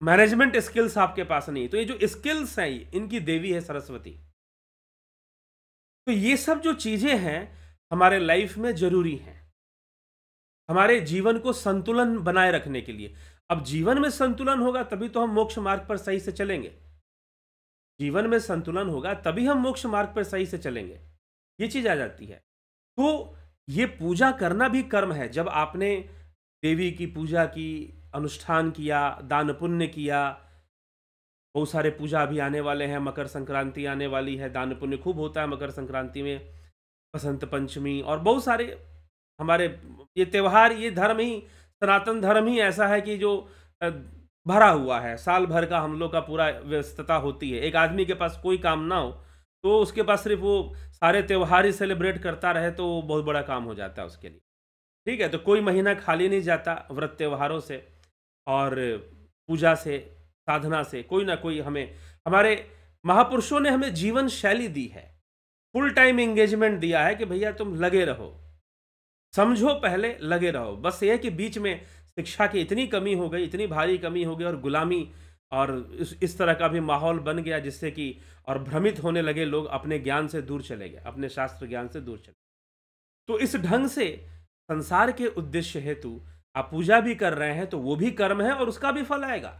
मैनेजमेंट स्किल्स आपके पास नहीं। तो ये जो स्किल्स हैं, इनकी देवी है सरस्वती। तो ये सब जो चीजें हैं हमारे लाइफ में जरूरी हैं, हमारे जीवन को संतुलन बनाए रखने के लिए। अब जीवन में संतुलन होगा तभी तो हम मोक्ष मार्ग पर सही से चलेंगे। जीवन में संतुलन होगा तभी हम मोक्ष मार्ग पर सही से चलेंगे, ये चीज आ जाती है। तो ये पूजा करना भी कर्म है। जब आपने देवी की पूजा की, अनुष्ठान किया, दान पुण्य किया, बहुत सारे पूजा अभी आने वाले हैं, मकर संक्रांति आने वाली है, दान पुण्य खूब होता है मकर संक्रांति में, बसंत पंचमी और बहुत सारे हमारे ये त्यौहार, ये धर्म ही, सनातन धर्म ही ऐसा है कि जो भरा हुआ है, साल भर का हम लोग का पूरा व्यस्तता होती है। एक आदमी के पास कोई काम ना हो तो उसके पास सिर्फ वो सारे त्यौहार ही सेलिब्रेट करता रहे तो वो बहुत बड़ा काम हो जाता है उसके लिए, ठीक है। तो कोई महीना खाली नहीं जाता व्रत त्योहारों से। और पूजा से, साधना से, कोई ना कोई हमें, हमारे महापुरुषों ने हमें जीवन शैली दी है, फुल टाइम एंगेजमेंट दिया है कि भैया तुम लगे रहो, समझो, पहले लगे रहो। बस ये है कि बीच में शिक्षा की इतनी कमी हो गई, इतनी भारी कमी हो गई, और गुलामी और इस तरह का भी माहौल बन गया, जिससे कि और भ्रमित होने लगे लोग, अपने ज्ञान से दूर चले गए, अपने शास्त्र ज्ञान से दूर चले गए। तो इस ढंग से संसार के उद्देश्य हेतु आप पूजा भी कर रहे हैं तो वो भी कर्म है और उसका भी फल आएगा।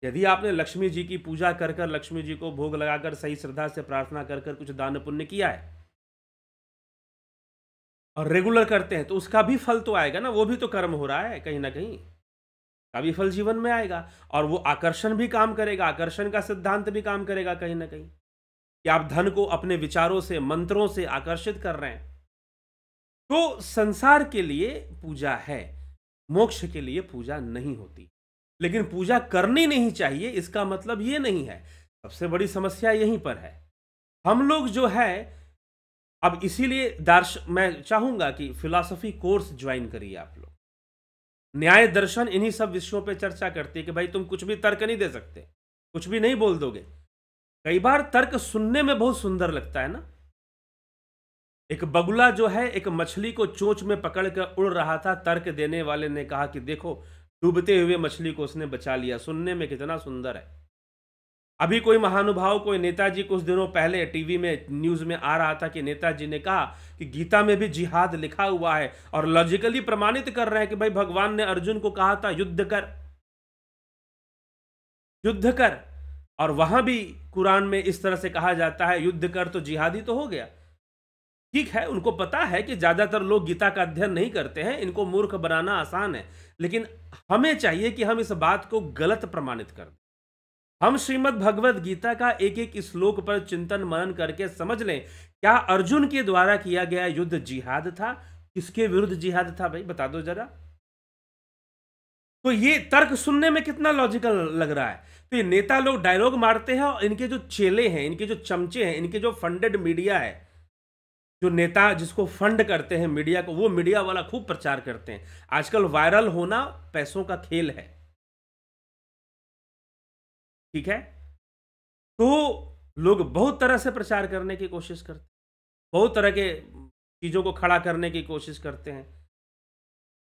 यदि आपने लक्ष्मी जी की पूजा कर कर, लक्ष्मी जी को भोग लगाकर, सही श्रद्धा से प्रार्थना कर कर कुछ दान पुण्य किया है और रेगुलर करते हैं, तो उसका भी फल तो आएगा ना, वो भी तो कर्म हो रहा है कहीं ना कहीं, का भी फल जीवन में आएगा। और वो आकर्षण भी काम करेगा, आकर्षण का सिद्धांत भी काम करेगा कहीं ना कहीं, कि आप धन को अपने विचारों से, मंत्रों से आकर्षित कर रहे हैं। तो संसार के लिए पूजा है, मोक्ष के लिए पूजा नहीं होती। लेकिन पूजा करनी नहीं चाहिए इसका मतलब ये नहीं है। सबसे बड़ी समस्या यहीं पर है। हम लोग जो है, अब इसीलिए मैं चाहूंगा कि फिलॉसफी कोर्स ज्वाइन करिए आप लोग। न्याय दर्शन इन्हीं सब विषयों पे चर्चा करती है कि भाई तुम कुछ भी तर्क नहीं दे सकते, कुछ भी नहीं बोल दोगे। कई बार तर्क सुनने में बहुत सुंदर लगता है ना। एक बगुला जो है एक मछली को चोंच में पकड़कर उड़ रहा था, तर्क देने वाले ने कहा कि देखो डूबते हुए मछली को उसने बचा लिया। सुनने में कितना सुंदर है। अभी कोई महानुभाव, कोई नेताजी, कुछ दिनों पहले टीवी में न्यूज में आ रहा था कि नेताजी ने कहा कि गीता में भी जिहाद लिखा हुआ है, और लॉजिकली प्रमाणित कर रहे हैं कि भाई भगवान ने अर्जुन को कहा था युद्ध कर, युद्ध कर। और वहां भी कुरान में इस तरह से कहा जाता है युद्ध कर, तो जिहादी तो हो गया। ठीक है, उनको पता है कि ज्यादातर लोग गीता का अध्ययन नहीं करते हैं, इनको मूर्ख बनाना आसान है, लेकिन हमें चाहिए कि हम इस बात को गलत प्रमाणित कर दें। हम श्रीमद् भगवद गीता का एक एक श्लोक पर चिंतन मनन करके समझ लें, क्या अर्जुन के द्वारा किया गया युद्ध जिहाद था? किसके विरुद्ध जिहाद था भाई, बता दो जरा। तो ये तर्क सुनने में कितना लॉजिकल लग रहा है। तो ये नेता लोग डायलॉग मारते हैं, और इनके जो चेले हैं, इनके जो चमचे हैं, इनके जो फंडेड मीडिया है, जो नेता जिसको फंड करते हैं मीडिया को, वो मीडिया वाला खूब प्रचार करते हैं। आजकल वायरल होना पैसों का खेल है, ठीक है। तो लोग बहुत तरह से प्रचार करने की कोशिश करते हैं, बहुत तरह के चीजों को खड़ा करने की कोशिश करते हैं।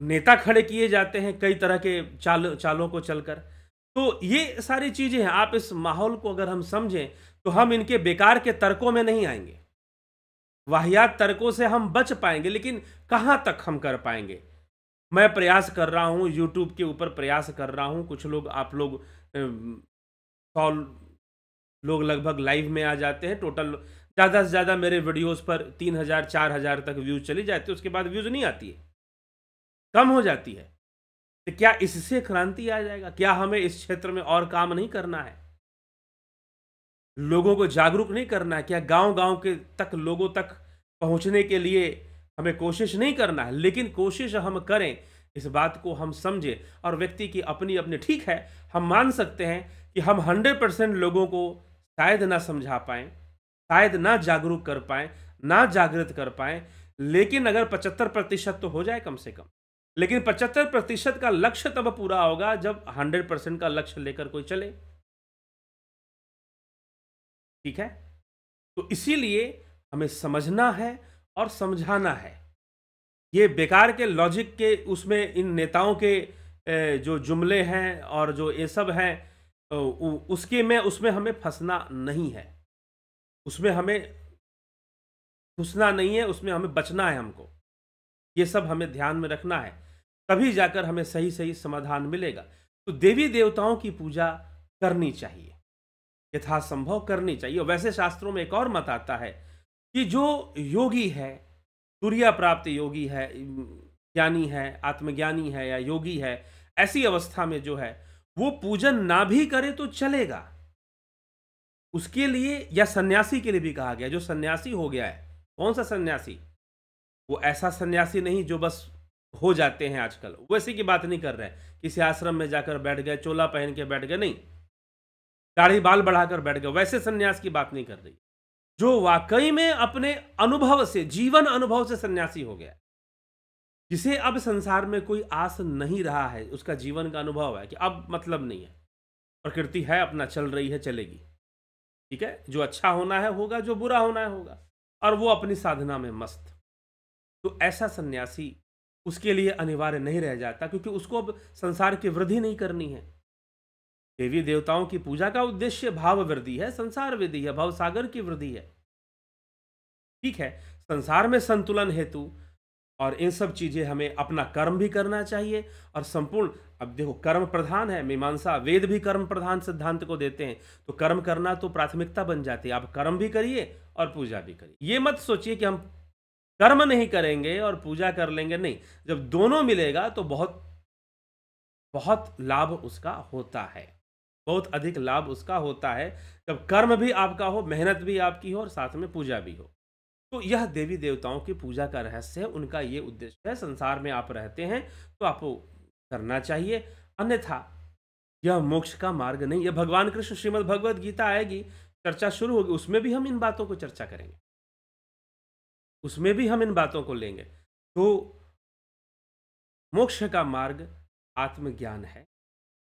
नेता खड़े किए जाते हैं कई तरह के चालों को चलकर। तो ये सारी चीजें हैं। आप इस माहौल को अगर हम समझें तो हम इनके बेकार के तर्कों में नहीं आएंगे, वाहियात तर्कों से हम बच पाएंगे, लेकिन कहां तक हम कर पाएंगे। मैं प्रयास कर रहा हूं, यूट्यूब के ऊपर प्रयास कर रहा हूं। कुछ लोग, आप लोग 100 लोग लगभग लाइव में आ जाते हैं। टोटल ज़्यादा से ज़्यादा मेरे वीडियोस पर 3000 4000 तक व्यूज चली जाती है, उसके बाद व्यूज नहीं आती है, कम हो जाती है। तो क्या इससे क्रांति आ जाएगा? क्या हमें इस क्षेत्र में और काम नहीं करना है? लोगों को जागरूक नहीं करना है? क्या गांव गांव के तक, लोगों तक पहुंचने के लिए हमें कोशिश नहीं करना है? लेकिन कोशिश हम करें, इस बात को हम समझें। और व्यक्ति की अपनी अपनी, ठीक है, हम मान सकते हैं कि हम 100% लोगों को शायद ना समझा पाएं, शायद ना जागरूक कर पाएं, ना जागृत कर पाएं, लेकिन अगर 75% तो हो जाए कम से कम। लेकिन 75% का लक्ष्य तब पूरा होगा जब 100% का लक्ष्य लेकर कोई चले, ठीक है। तो इसीलिए हमें समझना है और समझाना है। ये बेकार के लॉजिक के उसमें इन नेताओं के जो जुमले हैं और जो ये सब हैं, उसमें हमें फंसना नहीं है, उसमें हमें घुसना नहीं है, उसमें हमें बचना है। हमको ये सब हमें ध्यान में रखना है, तभी जाकर हमें सही सही समाधान मिलेगा। तो देवी देवताओं की पूजा करनी चाहिए, यथासंभव करनी चाहिए। वैसे शास्त्रों में एक और मत आता है कि जो योगी है, तुर्या प्राप्त योगी है, ज्ञानी है, आत्मज्ञानी है या योगी है, ऐसी अवस्था में जो है वो पूजन ना भी करे तो चलेगा उसके लिए। या सन्यासी के लिए भी कहा गया, जो सन्यासी हो गया है। कौन सा सन्यासी? वो ऐसा सन्यासी नहीं जो बस हो जाते हैं आजकल, वैसे की बात नहीं कर रहे हैं। किसी आश्रम में जाकर बैठ गए, चोला पहन के बैठ गए, नहीं, दाढ़ी बाल बढ़ाकर बैठ गए, वैसे सन्यास की बात नहीं कर रही। जो वाकई में अपने अनुभव से, जीवन अनुभव से सन्यासी हो गया, जिसे अब संसार में कोई आस नहीं रहा है, उसका जीवन का अनुभव है कि अब मतलब नहीं है, प्रकृति है, अपना चल रही है, चलेगी। ठीक है, जो अच्छा होना है होगा, जो बुरा होना है होगा, और वो अपनी साधना में मस्त। तो ऐसा सन्यासी, उसके लिए अनिवार्य नहीं रह जाता, क्योंकि उसको अब संसार की वृद्धि नहीं करनी है। देवी देवताओं की पूजा का उद्देश्य भाव वृद्धि है, संसार वृद्धि है, भाव सागर की वृद्धि है। ठीक है, संसार में संतुलन हेतु और इन सब चीजें हमें अपना कर्म भी करना चाहिए, और संपूर्ण, अब देखो कर्म प्रधान है, मीमांसा वेद भी कर्म प्रधान सिद्धांत को देते हैं, तो कर्म करना तो प्राथमिकता बन जाती है। आप कर्म भी करिए और पूजा भी करिए। ये मत सोचिए कि हम कर्म नहीं करेंगे और पूजा कर लेंगे, नहीं। जब दोनों मिलेगा तो बहुत बहुत लाभ उसका होता है, बहुत अधिक लाभ उसका होता है, जब कर्म भी आपका हो, मेहनत भी आपकी हो और साथ में पूजा भी हो। तो यह देवी देवताओं की पूजा का रहस्य है, उनका ये उद्देश्य है। संसार में आप रहते हैं तो आपको करना चाहिए, अन्यथा यह मोक्ष का मार्ग नहीं। यह भगवान कृष्ण श्रीमद् भगवद गीता आएगी, चर्चा शुरू होगी, उसमें भी हम इन बातों को चर्चा करेंगे, उसमें भी हम इन बातों को लेंगे। तो मोक्ष का मार्ग आत्मज्ञान है,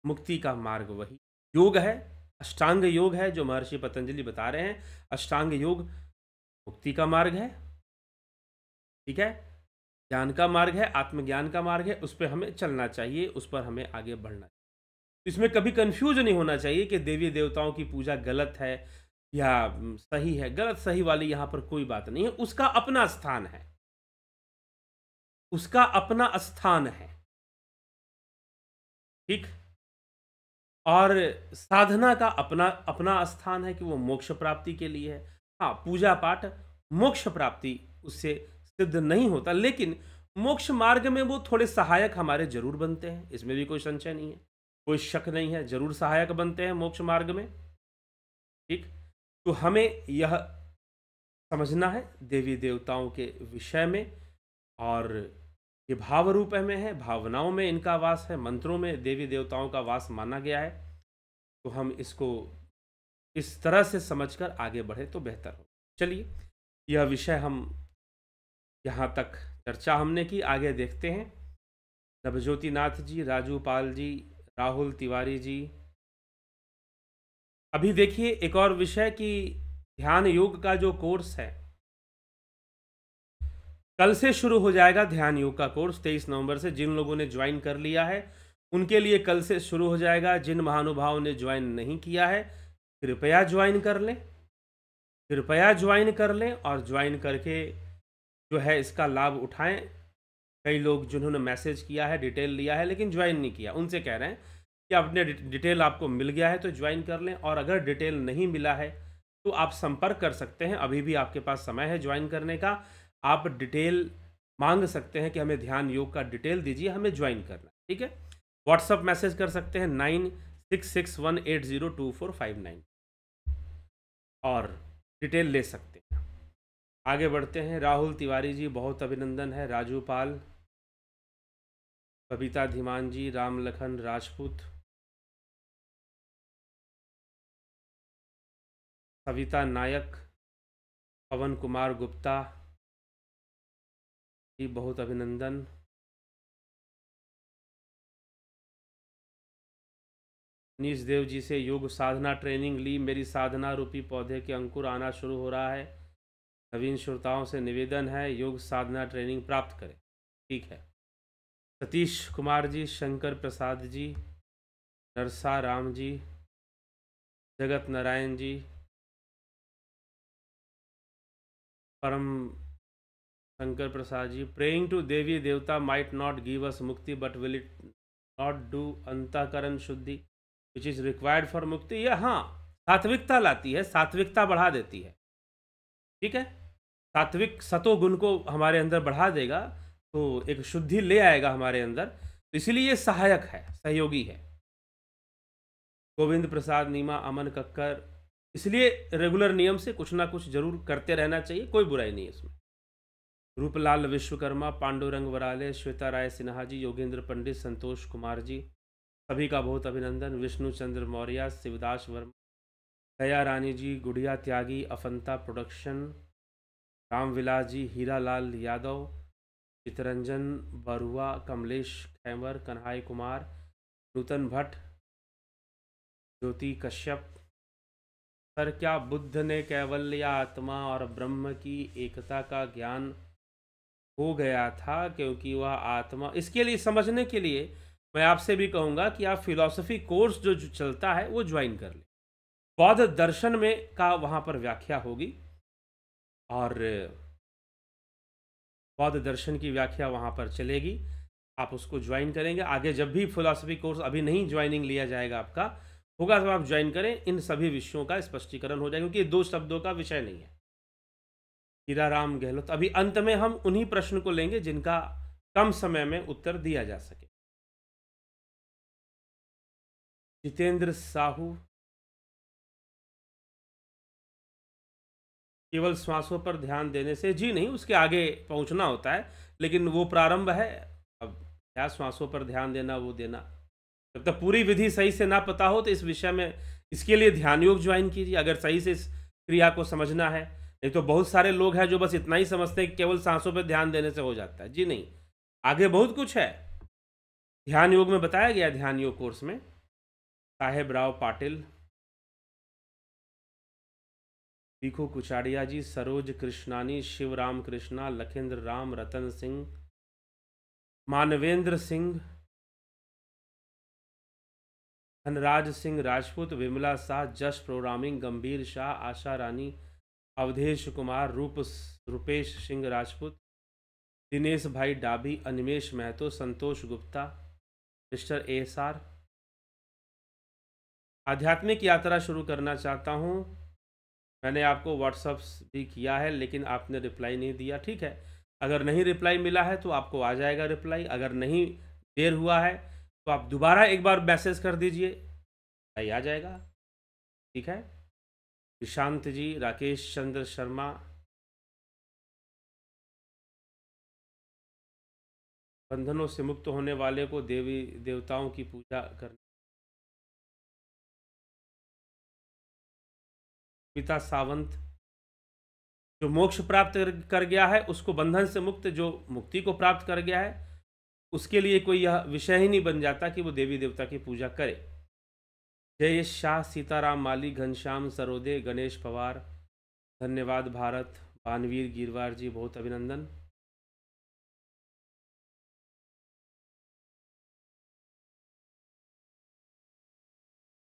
मुक्ति का मार्ग वही योग है, अष्टांग योग है, जो महर्षि पतंजलि बता रहे हैं। अष्टांग योग मुक्ति का मार्ग है, ठीक है, ज्ञान का मार्ग है, आत्मज्ञान का मार्ग है, उस पर हमें चलना चाहिए, उस पर हमें आगे बढ़ना चाहिए। इसमें कभी कंफ्यूज नहीं होना चाहिए कि देवी देवताओं की पूजा गलत है या सही है। गलत सही वाली यहां पर कोई बात नहीं है, उसका अपना स्थान है, उसका अपना स्थान है, ठीक। और साधना का अपना अपना स्थान है कि वो मोक्ष प्राप्ति के लिए है। हाँ, पूजा पाठ मोक्ष प्राप्ति उससे सिद्ध नहीं होता, लेकिन मोक्ष मार्ग में वो थोड़े सहायक हमारे जरूर बनते हैं, इसमें भी कोई संशय नहीं है, कोई शक नहीं है, जरूर सहायक बनते हैं मोक्ष मार्ग में, ठीक। तो हमें यह समझना है देवी देवताओं के विषय में, और ये भाव रूप में है, भावनाओं में इनका वास है, मंत्रों में देवी देवताओं का वास माना गया है। तो हम इसको इस तरह से समझकर आगे बढ़े तो बेहतर हो। चलिए, यह विषय हम यहाँ तक चर्चा हमने की, आगे देखते हैं। नवज्योति नाथ जी, राजू पाल जी, राहुल तिवारी जी। अभी देखिए एक और विषय कि ध्यान योग का जो कोर्स है, कल से शुरू हो जाएगा। ध्यान योग का कोर्स 23 नवंबर से, जिन लोगों ने ज्वाइन कर लिया है उनके लिए कल से शुरू हो जाएगा। जिन महानुभावों ने ज्वाइन नहीं किया है, कृपया ज्वाइन कर लें, कृपया ज्वाइन कर लें, और ज्वाइन करके जो है इसका लाभ उठाएं। कई लोग जिन्होंने मैसेज किया है, डिटेल लिया है, लेकिन ज्वाइन नहीं किया, उनसे कह रहे हैं कि अपने डिटेल आपको मिल गया है तो ज्वाइन कर लें, और अगर डिटेल नहीं मिला है तो आप संपर्क कर सकते हैं, अभी भी आपके पास समय है ज्वाइन करने का। आप डिटेल मांग सकते हैं कि हमें ध्यान योग का डिटेल दीजिए, हमें ज्वाइन करना, ठीक है। व्हाट्सअप मैसेज कर सकते हैं 9661802459 और डिटेल ले सकते हैं। आगे बढ़ते हैं। राहुल तिवारी जी, बहुत अभिनंदन है। राजू पाल, बबीता धीमान जी, राम लखन राजपूत, सविता नायक, पवन कुमार गुप्ता जी, बहुत अभिनंदन। नीश देव जी से, योग साधना ट्रेनिंग ली, मेरी साधना रूपी पौधे के अंकुर आना शुरू हो रहा है। नवीन श्रोताओं से निवेदन है योग साधना ट्रेनिंग प्राप्त करें, ठीक है। सतीश कुमार जी, शंकर प्रसाद जी, नरसा राम जी, जगत नारायण जी, परम शंकर प्रसाद जी, प्रेइंग टू देवी देवता माइट नॉट गिव अस मुक्ति but will it not do अंतःकरण शुद्धि विच इज रिक्वायर्ड फॉर मुक्ति। यह हाँ, सात्विकता लाती है, सात्विकता बढ़ा देती है, ठीक है। सात्विक सतोगुण को हमारे अंदर बढ़ा देगा, तो एक शुद्धि ले आएगा हमारे अंदर, तो इसीलिए ये सहायक है, सहयोगी है। गोविंद प्रसाद नीमा, अमन कक्कर, इसलिए रेगुलर नियम से कुछ ना कुछ जरूर करते रहना चाहिए, कोई बुराई नहीं है इसमें। रूपलाल विश्वकर्मा, पांडुरंग वराले, श्वेता राय सिन्हा जी, योगेंद्र पंडित, संतोष कुमार जी, सभी का बहुत अभिनंदन। विष्णु चंद्र मौर्य, शिवदास वर्मा, दया रानी जी, गुड़िया त्यागी, अफंता प्रोडक्शन, रामविलास जी, हीरा लाल यादव, चितरंजन बरुआ, कमलेश खैमर, कन्हाई कुमार, नूतन भट्ट, ज्योति कश्यप, सर क्या बुद्ध ने कैवल्य आत्मा और ब्रह्म की एकता का ज्ञान हो गया था क्योंकि वह आत्मा? इसके लिए समझने के लिए मैं आपसे भी कहूँगा कि आप फिलॉसफी कोर्स जो चलता है वो ज्वाइन कर लें। बौद्ध दर्शन में का वहाँ पर व्याख्या होगी और बौद्ध दर्शन की व्याख्या वहाँ पर चलेगी, आप उसको ज्वाइन करेंगे। आगे जब भी फिलॉसफी कोर्स, अभी नहीं ज्वाइनिंग लिया जाएगा आपका, होगा तो आप ज्वाइन करें, इन सभी विषयों का स्पष्टीकरण हो जाएगा, क्योंकि ये 2 शब्दों का विषय नहीं है। हीराराम गहलोत, अभी अंत में हम उन्हीं प्रश्न को लेंगे जिनका कम समय में उत्तर दिया जा सके। जितेंद्र साहू, केवल श्वासों पर ध्यान देने से? जी नहीं, उसके आगे पहुंचना होता है, लेकिन वो प्रारंभ है। अब क्या श्वासों पर ध्यान देना, वो देना, जब तक पूरी विधि सही से ना पता हो तो इस विषय में, इसके लिए ध्यान योग ज्वाइन कीजिए अगर सही से इस क्रिया को समझना है। नहीं तो बहुत सारे लोग हैं जो बस इतना ही समझते हैं कि केवल सांसों पर ध्यान देने से हो जाता है। जी नहीं, आगे बहुत कुछ है, ध्यान योग में बताया गया, ध्यान योग कोर्स में। साहेब राव पाटिल, भिखू कुचाड़िया जी, सरोज कृष्णानी, शिवराम कृष्णा, लखेंद्र राम, रतन सिंह, मानवेंद्र सिंह, धनराज सिंह राजपूत, विमला शाह, जश प्रोग्रामिंग, गंभीर शाह, आशा रानी, अवधेश कुमार, रूपेश सिंह राजपूत, दिनेश भाई डाभी, अनिमेश महतो, संतोष गुप्ता, मिस्टर ASR। आध्यात्मिक यात्रा शुरू करना चाहता हूँ, मैंने आपको व्हाट्सअप भी किया है लेकिन आपने रिप्लाई नहीं दिया। ठीक है, अगर नहीं रिप्लाई मिला है तो आपको आ जाएगा रिप्लाई, अगर नहीं देर हुआ है तो आप दोबारा एक बार मैसेज कर दीजिए, रिप्लाई आ जाएगा। ठीक है, विशांत जी, राकेश चंद्र शर्मा, बंधनों से मुक्त होने वाले को देवी देवताओं की पूजा करनी। पिता सावंत, जो मोक्ष प्राप्त कर गया है उसको बंधन से मुक्त, जो मुक्ति को प्राप्त कर गया है उसके लिए कोई यह विषय ही नहीं बन जाता कि वो देवी देवता की पूजा करे। जयेश शाह, सीताराम माली, घनश्याम सरोदे, गणेश पवार, धन्यवाद भारत, बानवीर गिरवार जी, बहुत अभिनंदन।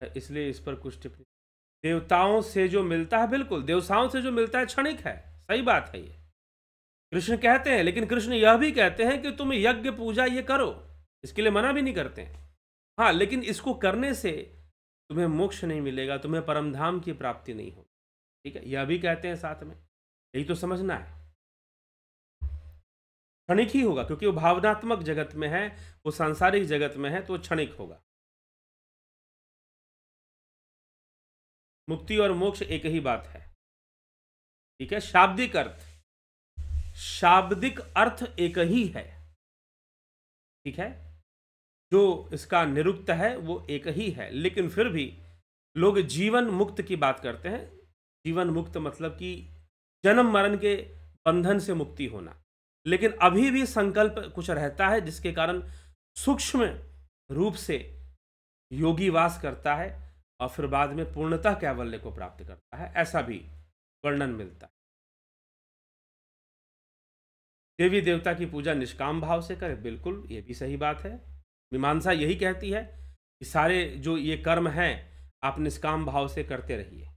इसलिए इस पर कुछ टिप्पणी, देवताओं से जो मिलता है, बिल्कुल देवताओं से जो मिलता है क्षणिक है, सही बात है ये, कृष्ण कहते हैं, लेकिन कृष्ण यह भी कहते हैं कि तुम यज्ञ पूजा ये करो, इसके लिए मना भी नहीं करते हैं। हाँ, लेकिन इसको करने से तुम्हें मोक्ष नहीं मिलेगा, तुम्हें परमधाम की प्राप्ति नहीं होगी। ठीक है, यह भी कहते हैं साथ में, यही तो समझना है। क्षणिक ही होगा क्योंकि वो भावनात्मक जगत में है, वो सांसारिक जगत में है, तो क्षणिक होगा। मुक्ति और मोक्ष एक ही बात है। ठीक है, शाब्दिक अर्थ, शाब्दिक अर्थ एक ही है। ठीक है, जो इसका निरुक्त है वो एक ही है, लेकिन फिर भी लोग जीवन मुक्त की बात करते हैं। जीवन मुक्त मतलब कि जन्म मरण के बंधन से मुक्ति होना, लेकिन अभी भी संकल्प कुछ रहता है जिसके कारण सूक्ष्म रूप से योगी वास करता है और फिर बाद में पूर्णतः कैवल्य को प्राप्त करता है, ऐसा भी वर्णन मिलता है। देवी देवता की पूजा निष्काम भाव से करें, बिल्कुल ये भी सही बात है। मीमांसा यही कहती है कि सारे जो ये कर्म हैं आप निष्काम भाव से करते रहिए।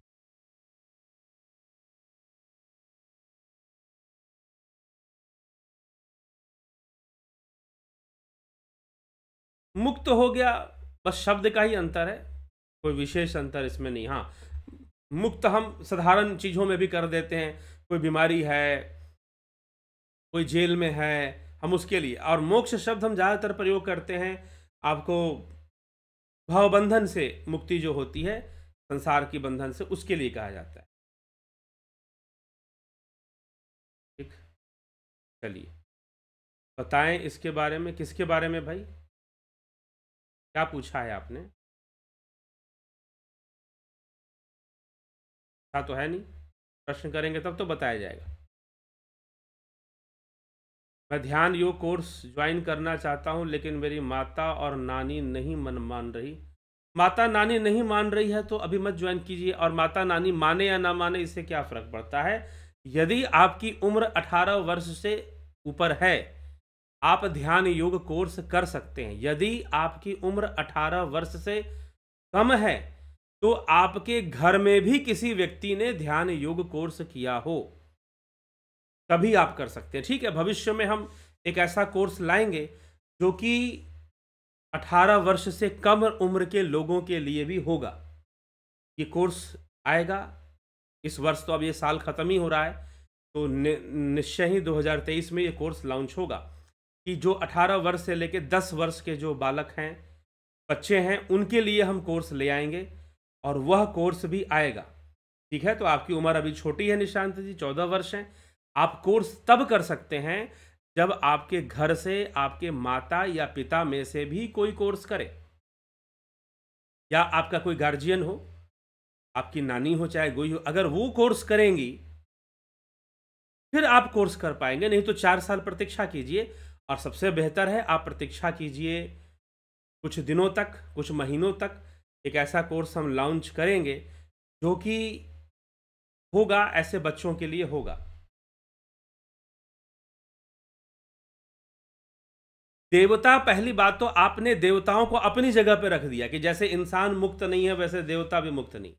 मुक्त हो गया, बस शब्द का ही अंतर है, कोई विशेष अंतर इसमें नहीं। हाँ, मुक्त हम साधारण चीज़ों में भी कर देते हैं, कोई बीमारी है, कोई जेल में है, हम उसके लिए। और मोक्ष शब्द हम ज़्यादातर प्रयोग करते हैं आपको भवबंधन से मुक्ति जो होती है, संसार की बंधन से, उसके लिए कहा जाता है। ठीक, चलिए बताएं इसके बारे में। किसके बारे में भाई, क्या पूछा है आपने? था तो है नहीं, प्रश्न करेंगे तब तो बताया जाएगा। मैं ध्यान योग कोर्स ज्वाइन करना चाहता हूँ लेकिन मेरी माता और नानी नहीं मन मान रही। माता नानी नहीं मान रही है तो अभी मत ज्वाइन कीजिए, और माता नानी माने या ना माने इससे क्या फ़र्क पड़ता है। यदि आपकी उम्र 18 वर्ष से ऊपर है, आप ध्यान योग कोर्स कर सकते हैं। यदि आपकी उम्र 18 वर्ष से कम है, तो आपके घर में भी किसी व्यक्ति ने ध्यान योग कोर्स किया हो, तभी आप कर सकते हैं। ठीक है, भविष्य में हम एक ऐसा कोर्स लाएंगे जो कि 18 वर्ष से कम उम्र के लोगों के लिए भी होगा। ये कोर्स आएगा इस वर्ष, तो अब ये साल ख़त्म ही हो रहा है, तो निश्चय ही 2023 में ये कोर्स लॉन्च होगा कि जो 18 वर्ष से लेकर 10 वर्ष के जो बालक हैं, बच्चे हैं, उनके लिए हम कोर्स ले आएंगे, और वह कोर्स भी आएगा। ठीक है, तो आपकी उम्र अभी छोटी है निशांत जी, 14 वर्ष हैं। आप कोर्स तब कर सकते हैं जब आपके घर से आपके माता या पिता में से भी कोई कोर्स करे, या आपका कोई गार्जियन हो, आपकी नानी हो चाहे कोई हो, अगर वो कोर्स करेंगी फिर आप कोर्स कर पाएंगे, नहीं तो 4 साल प्रतीक्षा कीजिए। और सबसे बेहतर है आप प्रतीक्षा कीजिए कुछ दिनों तक, कुछ महीनों तक। एक ऐसा कोर्स हम लॉन्च करेंगे जो कि होगा, ऐसे बच्चों के लिए होगा। देवता, पहली बात तो आपने देवताओं को अपनी जगह पे रख दिया कि जैसे इंसान मुक्त नहीं है वैसे देवता भी मुक्त नहीं।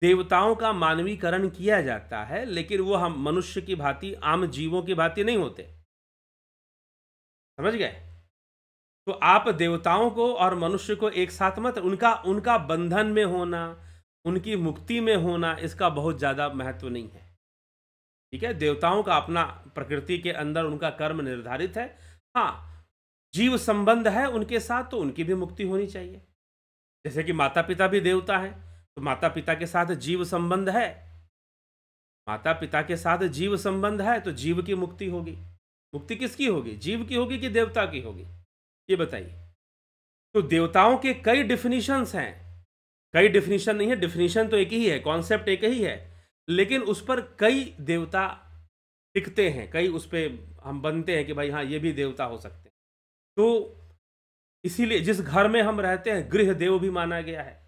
देवताओं का मानवीकरण किया जाता है, लेकिन वो हम मनुष्य की भांति, आम जीवों की भांति नहीं होते। समझ गए? तो आप देवताओं को और मनुष्य को एक साथ मत, उनका बंधन में होना, उनकी मुक्ति में होना, इसका बहुत ज्यादा महत्व नहीं है। ठीक है, देवताओं का अपना प्रकृति के अंदर उनका कर्म निर्धारित है। हाँ, जीव संबंध है उनके साथ, तो उनकी भी मुक्ति होनी चाहिए। जैसे कि माता पिता भी देवता हैं, तो माता पिता के साथ जीव संबंध है, माता पिता के साथ जीव संबंध है, तो जीव की मुक्ति होगी। मुक्ति किसकी होगी? जीव की होगी कि देवता की होगी? ये बताइए। तो देवताओं के कई डिफिनीशंस हैं, कई डिफिनीशन नहीं है, डिफिनीशन तो एक ही है, कॉन्सेप्ट एक ही है, लेकिन उस पर कई देवता टिकते हैं, कई उस पर हम बनते हैं कि भाई हाँ ये भी देवता हो सकते हैं। तो इसीलिए जिस घर में हम रहते हैं, गृह देव भी माना गया है,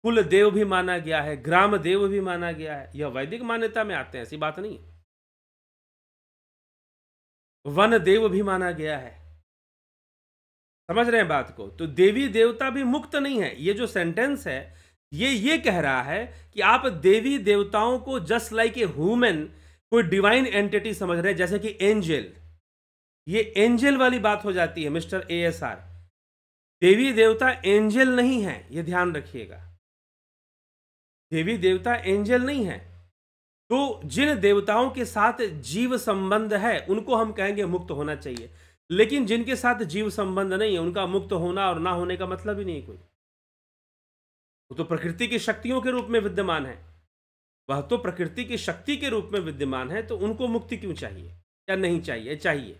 कुल देव भी माना गया है, ग्राम देव भी माना गया है। यह वैदिक मान्यता में आते हैं, ऐसी बात नहीं है। वन देव भी माना गया है। समझ रहे हैं बात को? तो देवी देवता भी मुक्त नहीं है। ये जो सेंटेंस है ये कह रहा है कि आप देवी देवताओं को जस्ट लाइक ए ह्यूमन, कोई डिवाइन एंटिटी समझ रहे हैं, जैसे कि एंजल। ये एंजल वाली बात हो जाती है मिस्टर ASR। देवी देवता एंजल नहीं है, ये ध्यान रखिएगा। देवी देवता एंजल नहीं है। तो जिन देवताओं के साथ जीव संबंध है उनको हम कहेंगे मुक्त होना चाहिए, लेकिन जिनके साथ जीव संबंध नहीं है उनका मुक्त होना और ना होने का मतलब ही नहीं कोई। वो तो प्रकृति की शक्तियों के रूप में विद्यमान है, वह तो प्रकृति की शक्ति के रूप में विद्यमान है, तो उनको मुक्ति क्यों चाहिए या नहीं चाहिए? चाहिए।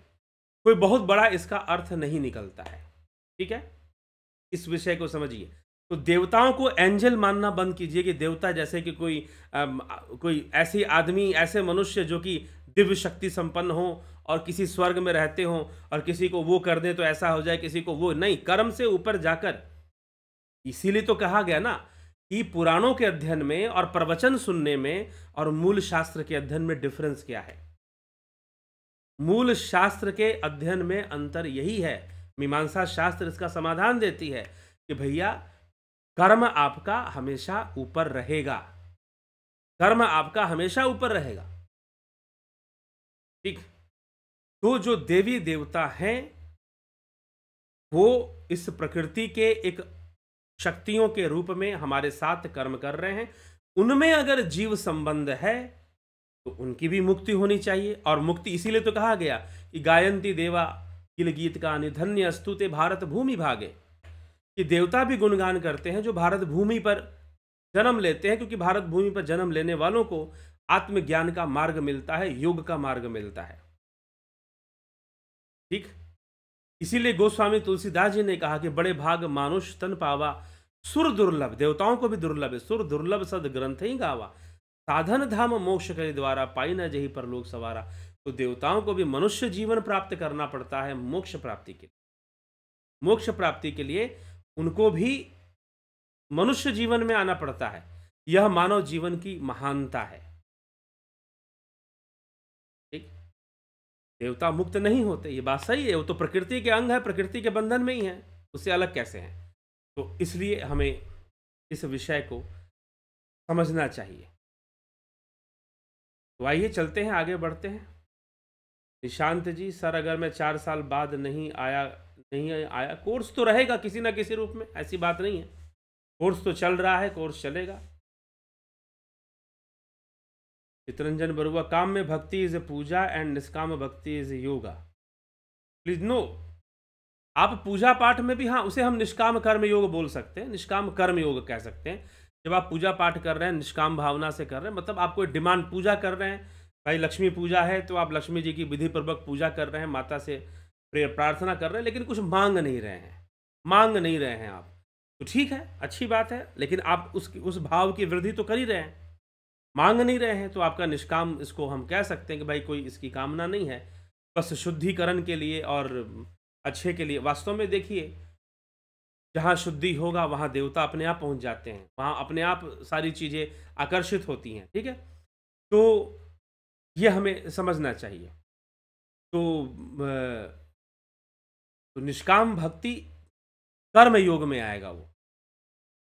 कोई बहुत बड़ा इसका अर्थ नहीं निकलता है। ठीक है, इस विषय को समझिए। तो देवताओं को एंजल मानना बंद कीजिए कि देवता जैसे कि कोई ऐसी आदमी, ऐसे मनुष्य जो कि दिव्य शक्ति संपन्न हो और किसी स्वर्ग में रहते हो, और किसी को वो कर दे तो ऐसा हो जाए, किसी को वो नहीं, कर्म से ऊपर जाकर। इसीलिए तो कहा गया ना कि पुराणों के अध्ययन में और प्रवचन सुनने में और मूल शास्त्र के अध्ययन में डिफरेंस क्या है। मूल शास्त्र के अध्ययन में अंतर यही है, मीमांसा शास्त्र इसका समाधान देती है कि भैया कर्म आपका हमेशा ऊपर रहेगा, कर्म आपका हमेशा ऊपर रहेगा। ठीक, तो जो देवी देवता हैं वो इस प्रकृति के एक शक्तियों के रूप में हमारे साथ कर्म कर रहे हैं। उनमें अगर जीव संबंध है तो उनकी भी मुक्ति होनी चाहिए। और मुक्ति इसीलिए तो कहा गया कि गायंती देवा किल गीत का निधन्य अस्तुते भारत भूमि भागे, कि देवता भी गुणगान करते हैं जो भारत भूमि पर जन्म लेते हैं, क्योंकि भारत भूमि पर जन्म लेने वालों को आत्मज्ञान का मार्ग मिलता है, योग का मार्ग मिलता है। ठीक, इसीलिए गोस्वामी तुलसीदास जी ने कहा कि बड़े भाग मानुष तन पावा, सुर दुर्लभ, देवताओं को भी दुर्लभ है, सुर दुर्लभ सद ग्रंथ ही गावा, साधन धाम मोक्ष के द्वारा पाई न जही पर लोक सवारा। तो देवताओं को भी मनुष्य जीवन प्राप्त करना पड़ता है मोक्ष प्राप्ति के लिए। मोक्ष प्राप्ति के लिए उनको भी मनुष्य जीवन में आना पड़ता है। यह मानव जीवन की महानता है। ठीक, देवता मुक्त नहीं होते, ये बात सही है, वो तो प्रकृति के अंग है, प्रकृति के बंधन में ही है, उससे अलग कैसे हैं? तो इसलिए हमें इस विषय को समझना चाहिए। तो आइए चलते हैं, आगे बढ़ते हैं। निशांत जी, सर अगर मैं 4 साल बाद नहीं आया, कोर्स तो रहेगा किसी ना किसी रूप में, ऐसी बात नहीं है। कोर्स तो चल रहा है, कोर्स चलेगा। चितरंजन बरुआ, काम में भक्ति इज पूजा एंड निष्काम भक्ति इज योगा। प्लीज नो, आप पूजा पाठ में भी, हाँ, उसे हम निष्काम कर्म योग बोल सकते हैं, निष्काम कर्म योग कह सकते हैं। जब आप पूजा पाठ कर रहे हैं, निष्काम भावना से कर रहे हैं, मतलब आप कोई डिमांड पूजा कर रहे हैं, भाई लक्ष्मी पूजा है तो आप लक्ष्मी जी की विधि पूर्वक पूजा कर रहे हैं, माता से प्रार्थना कर रहे हैं, लेकिन कुछ मांग नहीं रहे हैं आप, तो ठीक है, अच्छी बात है, लेकिन आप उस भाव की वृद्धि तो कर ही रहे हैं, मांग नहीं रहे हैं, तो आपका निष्काम, इसको हम कह सकते हैं कि भाई कोई इसकी कामना नहीं है, बस शुद्धिकरण के लिए और अच्छे के लिए। वास्तव में देखिए, जहाँ शुद्धि होगा वहाँ देवता अपने आप पहुँच जाते हैं, वहाँ अपने आप सारी चीज़ें आकर्षित होती हैं। ठीक है, तो ये हमें समझना चाहिए। तो निष्काम भक्ति कर्म योग में आएगा वो।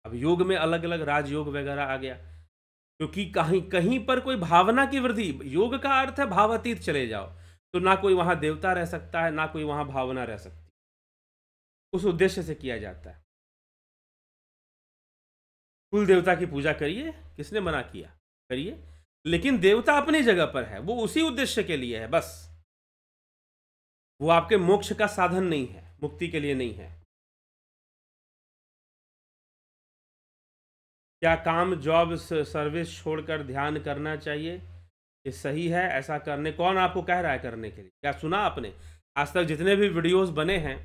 अब योग में अलग अलग राजयोग वगैरह आ गया, क्योंकि कहीं पर कोई भावना की वृद्धि, योग का अर्थ है भावातीत चले जाओ, तो ना कोई वहां देवता रह सकता है, ना कोई वहां भावना रह सकती, उस उद्देश्य से किया जाता है। कुल देवता की पूजा करिए, किसने मना किया, करिए, लेकिन देवता अपनी जगह पर है, वो उसी उद्देश्य के लिए है बस, वो आपके मोक्ष का साधन नहीं है, मुक्ति के लिए नहीं है। क्या काम, जॉब, सर्विस छोड़कर ध्यान करना चाहिए, ये सही है? ऐसा करने, कौन आपको कह रहा है करने के लिए? क्या सुना आपने आज तक जितने भी वीडियोस बने हैं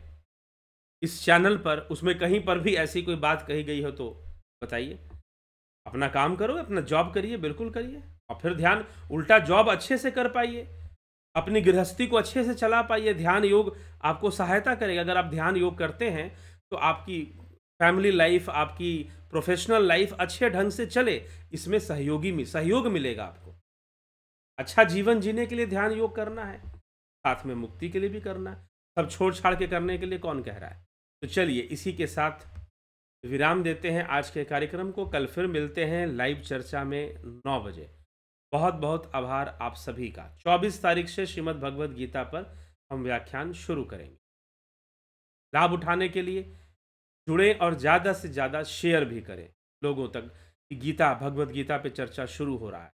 इस चैनल पर, उसमें कहीं पर भी ऐसी कोई बात कही गई हो तो बताइए। अपना काम करो, अपना जॉब करिए, बिल्कुल करिए, और फिर ध्यान, उल्टा जॉब अच्छे से कर पाइए, अपनी गृहस्थी को अच्छे से चला पाइए। ध्यान योग आपको सहायता करेगा। अगर आप ध्यान योग करते हैं तो आपकी फैमिली लाइफ, आपकी प्रोफेशनल लाइफ अच्छे ढंग से चले, इसमें सहयोग मिलेगा आपको। अच्छा जीवन जीने के लिए ध्यान योग करना है, साथ में मुक्ति के लिए भी करना है, सब छोड़ छाड़ के करने के लिए कौन कह रहा है? तो चलिए इसी के साथ विराम देते हैं आज के कार्यक्रम को। कल फिर मिलते हैं लाइव चर्चा में 9 बजे। बहुत बहुत आभार आप सभी का। 24 तारीख से श्रीमद् भगवद गीता पर हम व्याख्यान शुरू करेंगे। लाभ उठाने के लिए जुड़ें और ज़्यादा से ज़्यादा शेयर भी करें लोगों तक कि गीता, भगवद गीता पे चर्चा शुरू हो रहा है।